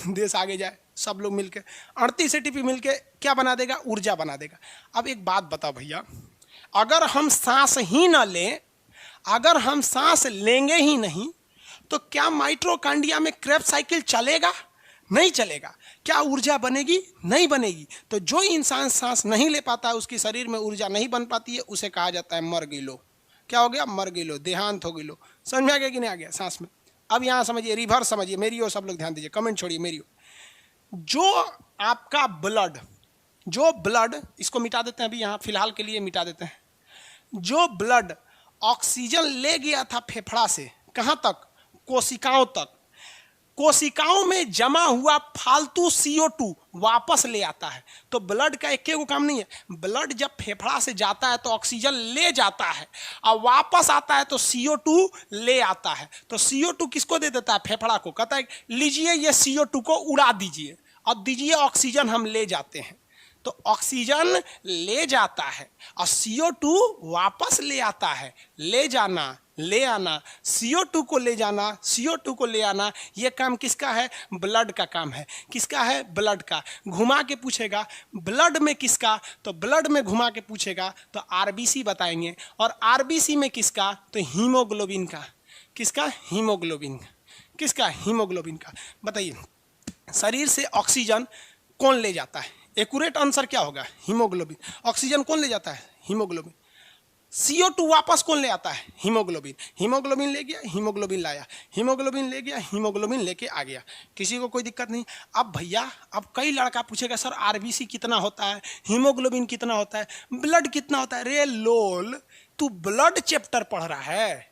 देश आगे जाए, सब लोग मिलके 38 ATP मिलके क्या बना देगा, ऊर्जा बना देगा। अब एक बात बताओ भैया, अगर हम सांस ही ना लें, अगर हम सांस लेंगे ही नहीं, तो क्या माइटोकॉन्ड्रिया में क्रैब साइकिल चलेगा, नहीं चलेगा। क्या ऊर्जा बनेगी, नहीं बनेगी। तो जो इंसान सांस नहीं ले पाता है, उसके शरीर में ऊर्जा नहीं बन पाती है, उसे कहा जाता है मर गिलो। क्या हो गया, मर गिलो, देहांत हो गिलो। समझ में आ गया कि नहीं आ गया सांस में। अब यहाँ समझिए, रिवर्स समझिए, मेरी ओर सब लोग ध्यान दीजिए, कमेंट छोड़िए मेरी ओर। जो आपका ब्लड, जो ब्लड, इसको मिटा देते हैं अभी यहाँ फिलहाल के लिए मिटा देते हैं, जो ब्लड ऑक्सीजन ले गया था फेफड़ा से कहाँ तक, कोशिकाओं तक, कोशिकाओं में जमा हुआ फालतू CO2 वापस ले आता है। तो ब्लड का एक को काम नहीं है, ब्लड जब फेफड़ा से जाता है तो ऑक्सीजन ले जाता है, और वापस आता है तो CO2 ले आता है। तो CO2 किसको दे देता है, फेफड़ा को, कहता है लीजिए ये CO2 को उड़ा दीजिए और दीजिए ऑक्सीजन हम ले जाते हैं। तो ऑक्सीजन ले जाता है और CO2 वापस ले आता है। ले जाना, ले आना, CO2 को ले जाना, CO2 को ले आना, ये काम किसका है, ब्लड का काम है। किसका है, ब्लड का। घुमा के पूछेगा ब्लड में किसका, तो ब्लड में घुमा के पूछेगा तो RBC बताएंगे, और RBC में किसका, तो हीमोग्लोबिन का। किसका, हीमोग्लोबिन। किसका, हीमोग्लोबिन का। बताइए, शरीर से ऑक्सीजन कौन ले जाता है, एक्यूरेट आंसर क्या होगा, हीमोग्लोबिन। ऑक्सीजन कौन ले जाता है, हीमोग्लोबिन। CO2 वापस कौन ले आता है, हीमोग्लोबिन। हीमोग्लोबिन ले गया, हीमोग्लोबिन लाया, हीमोग्लोबिन ले गया, हीमोग्लोबिन लेके आ गया, किसी को कोई दिक्कत नहीं। अब भैया, अब कई लड़का पूछेगा सर RBC कितना होता है, हीमोग्लोबिन कितना होता है, ब्लड कितना होता है। रे लोल, तू ब्लड चैप्टर पढ़ रहा है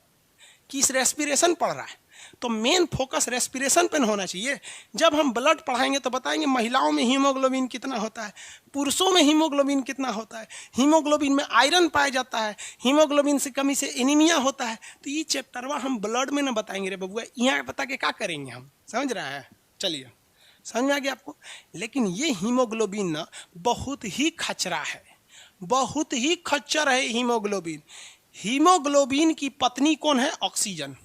कि रेस्पिरेशन पढ़ रहा है? तो मेन फोकस रेस्पिरेशन पे होना चाहिए। जब हम ब्लड पढ़ाएंगे तो बताएंगे महिलाओं में हीमोग्लोबिन कितना होता है, पुरुषों में हीमोग्लोबिन कितना होता है, हीमोग्लोबिन में आयरन पाया जाता है, हीमोग्लोबिन से कमी से एनीमिया होता है। तो ये चैप्टरवा हम ब्लड में ना बताएंगे रे बबुआ, यहाँ बता के क्या करेंगे हम, समझ रहा है। चलिए, समझ में आ गया आपको। लेकिन ये हीमोग्लोबिन ना बहुत ही खचरा है, बहुत ही खच्चर है हीमोग्लोबिन। हीमोग्लोबिन की पत्नी कौन है, ऑक्सीजन।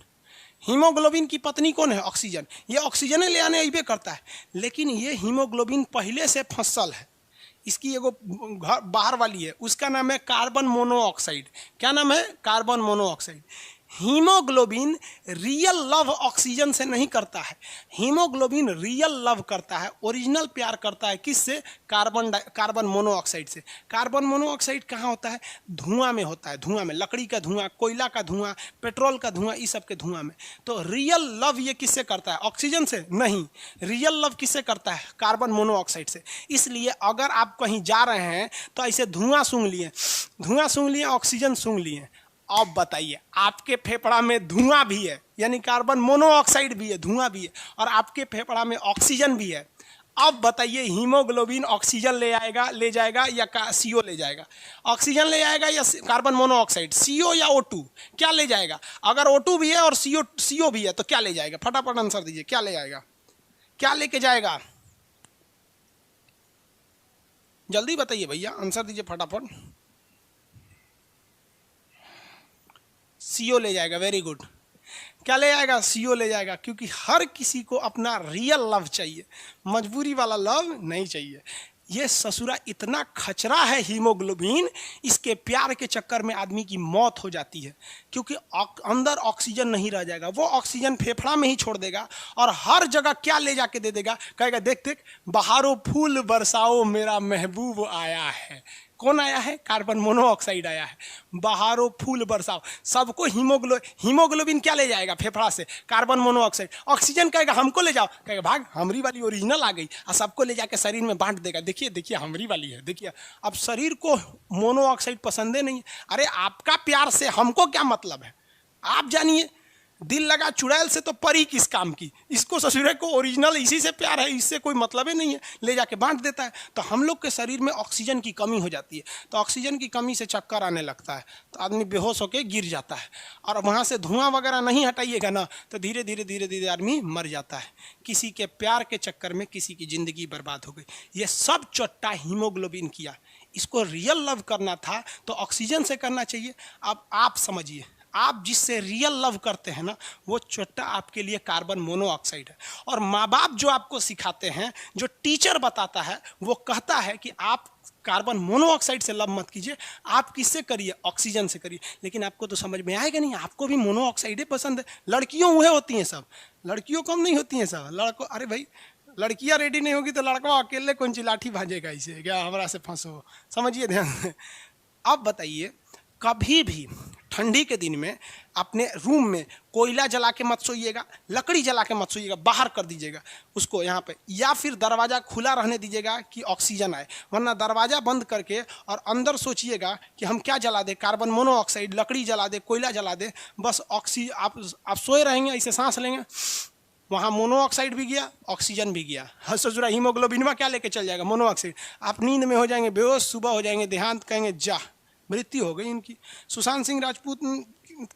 हीमोग्लोबिन की पत्नी कौन है, ऑक्सीजन। ये ऑक्सीजन ले आने अइबे करता है, लेकिन ये हीमोग्लोबिन पहले से फसल है। इसकी एगो बाहर वाली है, उसका नाम है कार्बन मोनोऑक्साइड। क्या नाम है, carbon monoxide. Haemoglobin real love oxygen से नहीं करता है, हीमोग्लोबिन रियल लव करता है, ओरिजिनल प्यार करता है किससे, कार्बन मोनोऑक्साइड से। कार्बन मोनोऑक्साइड कहाँ होता है, धुआं में होता है, धुआं में, लकड़ी का धुआं, कोयला का धुआं, पेट्रोल का धुआं, इस सब के धुआं में। तो रियल लव ये किससे करता है, ऑक्सीजन से नहीं, रियल लव किससे करता है, कार्बन मोनोऑक्साइड से। इसलिए अगर आप कहीं जा रहे हैं तो ऐसे धुआं सूंघ लिए, धुआं सूंघ लिए, ऑक्सीजन सूंघ लिए। अब बताइए, आपके फेफड़ा में धुआं भी है, यानी कार्बन मोनोऑक्साइड भी है, धुआं भी है, और आपके फेफड़ा में ऑक्सीजन भी है। अब बताइए, हीमोग्लोबिन ऑक्सीजन ले आएगा, ले जाएगा, या CO ले जाएगा। ऑक्सीजन ले आएगा या कार्बन मोनोऑक्साइड, CO या O2, क्या ले जाएगा। अगर O2 भी है और CO भी है तो क्या ले जाएगा, फटाफट आंसर दीजिए, क्या ले आएगा, क्या लेके जाएगा, जल्दी बताइए भैया, आंसर दीजिए फटाफट। CO ले जाएगा, वेरी गुड। क्या ले जाएगा, CO ले जाएगा, क्योंकि हर किसी को अपना रियल लव चाहिए, मजबूरी वाला लव नहीं चाहिए। ये ससुरा इतना खचरा है हीमोग्लोबिन, इसके प्यार के चक्कर में आदमी की मौत हो जाती है, क्योंकि अंदर ऑक्सीजन नहीं रह जाएगा, वो ऑक्सीजन फेफड़ा में ही छोड़ देगा और हर जगह क्या ले जाके दे देगा, कहेगा देख देख बहारो फूल बरसाओ मेरा महबूब आया है। कौन आया है? कार्बन मोनोऑक्साइड आया है। बहारो फूल बरसाओ, सबको हीमोग्लोबिन क्या ले जाएगा फेफड़ा से? Carbon monoxide. ऑक्सीजन कहेगा हमको ले जाओ, कहेगा भाग हमरी वाली ओरिजिनल आ गई, और सबको ले जाके शरीर में बांट देगा, देखिए देखिए हमरी वाली है, देखिए। अब शरीर को मोनोऑक्साइड पसंद नहीं है। अरे आपका प्यार से हमको क्या मतलब है, आप जानिए। दिल लगा चुड़ैल से तो परी किस काम की, इसको ससुरे को ओरिजिनल इसी से प्यार है, इससे कोई मतलब ही नहीं है, ले जाके बांट देता है। तो हम लोग के शरीर में ऑक्सीजन की कमी हो जाती है, तो ऑक्सीजन की कमी से चक्कर आने लगता है, तो आदमी बेहोश होकर गिर जाता है, और वहाँ से धुआं वगैरह नहीं हटाइएगा ना तो धीरे धीरे धीरे धीरे आदमी मर जाता है। किसी के प्यार के चक्कर में किसी की ज़िंदगी बर्बाद हो गई। ये सब चोट्टा हीमोग्लोबिन किया। इसको रियल लव करना था तो ऑक्सीजन से करना चाहिए। अब आप समझिए, आप जिससे रियल लव करते हैं ना, वो चोट्टा आपके लिए कार्बन मोनोऑक्साइड है। और माँ बाप जो आपको सिखाते हैं, जो टीचर बताता है, वो कहता है कि आप कार्बन मोनोऑक्साइड से लव मत कीजिए, आप किससे करिए? ऑक्सीजन से करिए। लेकिन आपको तो समझ में आएगा नहीं, आपको भी मोनोऑक्साइड पसंद है। लड़कियों वह होती हैं सब, लड़कियों कम नहीं होती हैं सब। लड़कों, अरे भाई लड़कियां रेडी नहीं होगी तो लड़का अकेले कौन सी लाठी भाजेगा इसे, क्या हमारा से फंसो, समझिए ध्यान से। अब बताइए, कभी भी ठंडी के दिन में अपने रूम में कोयला जला के मत सोइएगा, लकड़ी जला के मत सोइएगा, बाहर कर दीजिएगा उसको यहाँ पे, या फिर दरवाज़ा खुला रहने दीजिएगा कि ऑक्सीजन आए। वरना दरवाज़ा बंद करके और अंदर सोचिएगा कि हम क्या जला दे, कार्बन मोनोऑक्साइड, लकड़ी जला दे, कोयला जला दे, बस आप सोए रहेंगे, ऐसे सांस लेंगे, वहाँ मोनोऑक्साइड भी गया, ऑक्सीजन भी गया। हर ससुरा हीमोग्लोबिन में क्या लेके चल जाएगा? मोनोऑक्साइड। आप नींद में हो जाएंगे बेहोश, सुबह हो जाएंगे देहांत, कहेंगे जा मृत्यु हो गई इनकी। सुशांत सिंह राजपूत,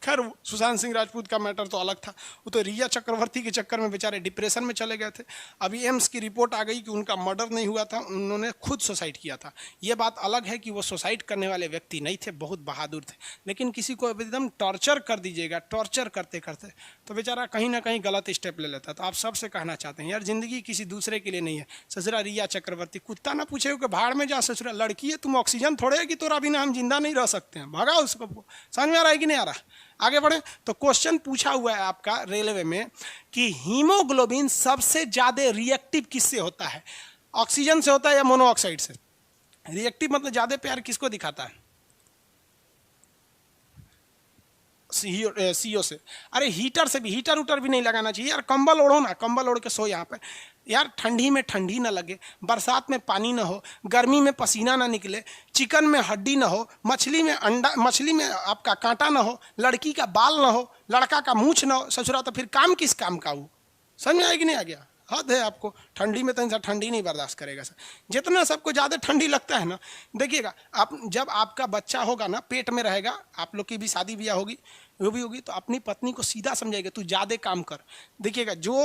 खैर सुशांत सिंह राजपूत का मैटर तो अलग था, वो तो रिया चक्रवर्ती के चक्कर में बेचारे डिप्रेशन में चले गए थे। अभी एम्स की रिपोर्ट आ गई कि उनका मर्डर नहीं हुआ था, उन्होंने खुद सुसाइड किया था। ये बात अलग है कि वो सुसाइड करने वाले व्यक्ति नहीं थे, बहुत बहादुर थे। लेकिन किसी को एकदम टॉर्चर कर दीजिएगा, टॉर्चर करते करते तो बेचारा कहीं ना कहीं गलत स्टेप ले लेता। तो आप सबसे कहना चाहते हैं यार, जिंदगी किसी दूसरे के लिए नहीं है। ससुरा रिया चक्रवर्ती, कुत्ता ना पूछे कि भाड़ में जा, ससुरा लड़की है, तुम ऑक्सीजन थोड़े है कि तोरा बिना हम जिंदा नहीं रह सकते हैं, भगा उसको। समझ में आ रहा है कि नहीं आ रहा? आगे बढ़े तो क्वेश्चन पूछा हुआ है आपका रेलवे में कि हीमोग्लोबिन सबसे ज्यादा रिएक्टिव किससे होता है? ऑक्सीजन से होता है या मोनोऑक्साइड से? रिएक्टिव मतलब ज्यादा प्यार किसको दिखाता है? सीओ से। अरे हीटर से भी, हीटर उटर भी नहीं लगाना चाहिए यार। कंबल ओढ़ो ना, कंबल ओढ़ के सो यहाँ पे यार। ठंडी में ठंडी ना लगे, बरसात में पानी ना हो, गर्मी में पसीना ना निकले, चिकन में हड्डी ना हो, मछली में अंडा, मछली में आपका कांटा ना हो, लड़की का बाल ना हो, लड़का का मूछ ना हो, ससुरा तो फिर काम किस काम का वो? समझ में आएगी नहीं? आ गया? हद है आपको। ठंडी में तो इंसान ठंडी नहीं बर्दाश्त करेगा सर। जितना सबको ज़्यादा ठंडी लगता है ना, देखिएगा आप, जब आपका बच्चा होगा ना, पेट में रहेगा, आप लोग की भी शादी ब्याह होगी, वो भी होगी, तो अपनी पत्नी को सीधा समझाएगा तू ज़्यादा काम कर। देखिएगा जो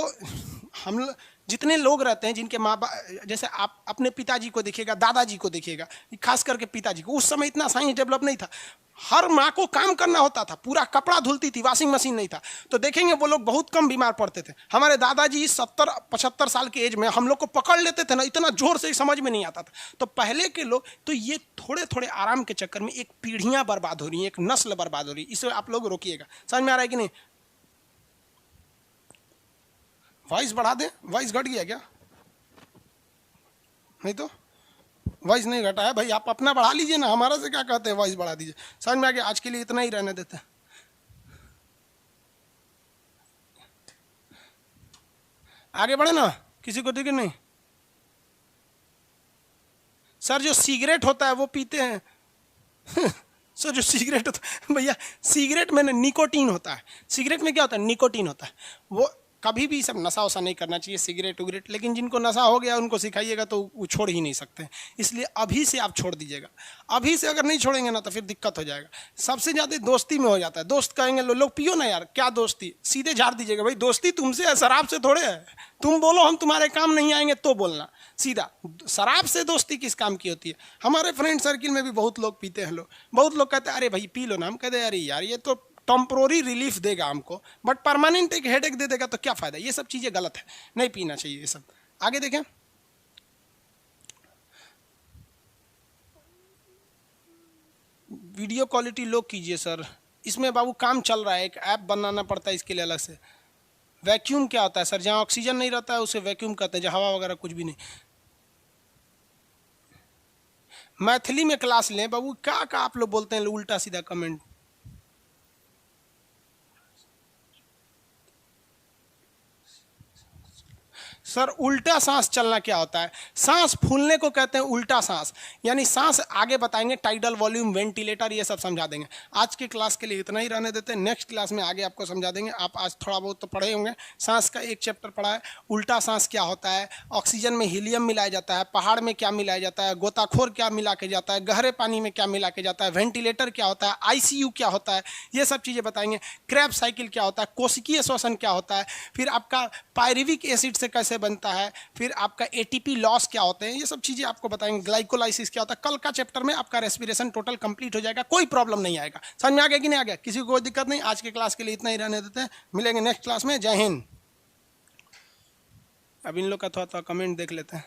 हम जितने लोग रहते हैं जिनके माँ बाप, जैसे आप अपने पिताजी को देखिएगा, दादाजी को देखिएगा, खास करके पिताजी को, उस समय इतना साइंस डेवलप नहीं था, हर माँ को काम करना होता था, पूरा कपड़ा धुलती थी, वॉशिंग मशीन नहीं था, तो देखेंगे वो लोग बहुत कम बीमार पड़ते थे। हमारे दादाजी 70-75 साल के एज में हम लोग को पकड़ लेते थे ना, इतना जोर से समझ में नहीं आता था। तो पहले के लोग, तो ये थोड़े थोड़े आराम के चक्कर में एक पीढ़ियां बर्बाद हो रही हैं, एक नस्ल बर्बाद हो रही है। इसे आप लोग रोकिएगा। समझ में आ रहा है कि नहीं? वॉइस बढ़ा दें? वॉइस घट गया क्या? नहीं तो वॉइस नहीं घटा है भाई, आप अपना बढ़ा लीजिए ना, हमारा से क्या कहते हैं वॉइस बढ़ा दीजिए। समझ में आ गया? आज के लिए इतना ही रहने देते हैं। आगे बढ़े ना, किसी को दिखे नहीं? सर जो सिगरेट होता है वो पीते हैं सर जो सिगरेट होता है भैया, सिगरेट में निकोटीन होता है। सिगरेट में क्या होता है? निकोटीन होता है। वो कभी भी सब नशा वशा नहीं करना चाहिए, सिगरेट उगरेट। लेकिन जिनको नशा हो गया उनको सिखाइएगा तो वो छोड़ ही नहीं सकते, इसलिए अभी से आप छोड़ दीजिएगा। अभी से अगर नहीं छोड़ेंगे ना तो फिर दिक्कत हो जाएगा। सबसे ज़्यादा दोस्ती में हो जाता है। दोस्त कहेंगे लोग पियो ना यार, क्या दोस्ती, सीधे झाड़ दीजिएगा भाई, दोस्ती तुमसे है, शराब से थोड़े है। तुम बोलो हम तुम्हारे काम नहीं आएंगे तो बोलना सीधा। शराब से दोस्ती किस काम की होती है? हमारे फ्रेंड सर्किल में भी बहुत लोग पीते हैं। बहुत लोग कहते हैं अरे भाई पी लो ना, हम कहते हैं अरे यार ये तो टेम्पोररी रिलीफ देगा हमको, बट परमानेंट एक हेडेक दे देगा तो क्या फायदा? ये सब चीज़ें गलत है, नहीं पीना चाहिए ये सब। आगे देखें, वीडियो क्वालिटी लो कीजिए सर, इसमें बाबू काम चल रहा है, एक ऐप बनाना पड़ता है इसके लिए अलग से। वैक्यूम क्या होता है सर? जहाँ ऑक्सीजन नहीं रहता है उसे वैक्यूम कहते हैं, जहाँ हवा वगैरह कुछ भी नहीं। मैथिली में क्लास लें बाबू, क्या आप लोग बोलते हैं उल्टा सीधा कमेंट। सर उल्टा सांस चलना क्या होता है? सांस फूलने को कहते हैं उल्टा सांस, यानी सांस आगे बताएंगे, टाइडल, वॉल्यूम, वेंटिलेटर, ये सब समझा देंगे। आज की क्लास के लिए इतना ही रहने देते हैं, नेक्स्ट क्लास में आगे आपको समझा देंगे। आप आज थोड़ा बहुत तो पढ़े होंगे, सांस का एक चैप्टर पढ़ा है, उल्टा सांस क्या होता है, ऑक्सीजन में हीलियम मिलाया जाता है, पहाड़ में क्या मिलाया जाता है, गोताखोर क्या मिला के जाता है, गहरे पानी में क्या मिला के जाता है, वेंटिलेटर क्या होता है, आईसीयू क्या होता है, ये सब चीज़ें बताएंगे। क्रैब साइकिल क्या होता है, कोशिकीय श्वसन क्या होता है, फिर आपका पायरिविक एसिड से कैसे बनता है, फिर आपका एटीपी लॉस क्या होते हैं, ये सब चीजें आपको बताएंगे। ग्लाइकोलाइसिस क्या होता है। कल का चैप्टर में आपका रेस्पिरेशन टोटल कंप्लीट हो जाएगा, कोई प्रॉब्लम नहीं आएगा। समझ में आ गया कि नहीं आ गया? किसी को कोई दिक्कत नहीं। आज के क्लास के लिए इतना ही रहने देते हैं, मिलेंगे नेक्स्ट क्लास में। जय हिंद। अब इन लोग का थोड़ा कमेंट देख लेते हैं।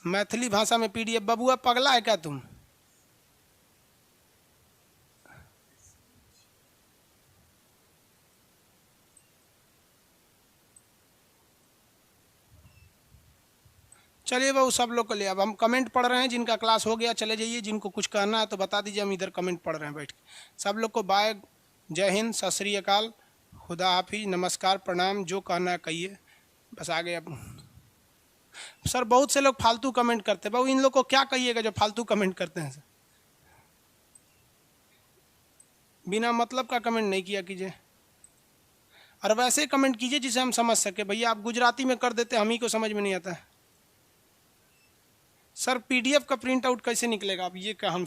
मैथिली भाषा में पीडीएफ। बबुआ पगला है क्या तुम? चलिए बाबू, सब लोग को ले। अब हम कमेंट पढ़ रहे हैं, जिनका क्लास हो गया चले जाइए, जिनको कुछ कहना है तो बता दीजिए, हम इधर कमेंट पढ़ रहे हैं बैठ के। सब लोग को बाय, जय हिंद, सत श्री अकाल, खुदा हाफिज, नमस्कार, प्रणाम, जो कहना है कहिए, बस आगे। अब सर बहुत से लोग फालतू कमेंट करते हैं बाबू, इन लोग को क्या कहिएगा जो फालतू कमेंट करते हैं सर? बिना मतलब का कमेंट नहीं किया कीजिए, और वैसे कमेंट कीजिए जिसे हम समझ सके। भैया आप गुजराती में कर देते, हम ही को समझ में नहीं आता है। सर पीडीएफ का प्रिंट आउट कैसे निकलेगा? अब ये क्या हम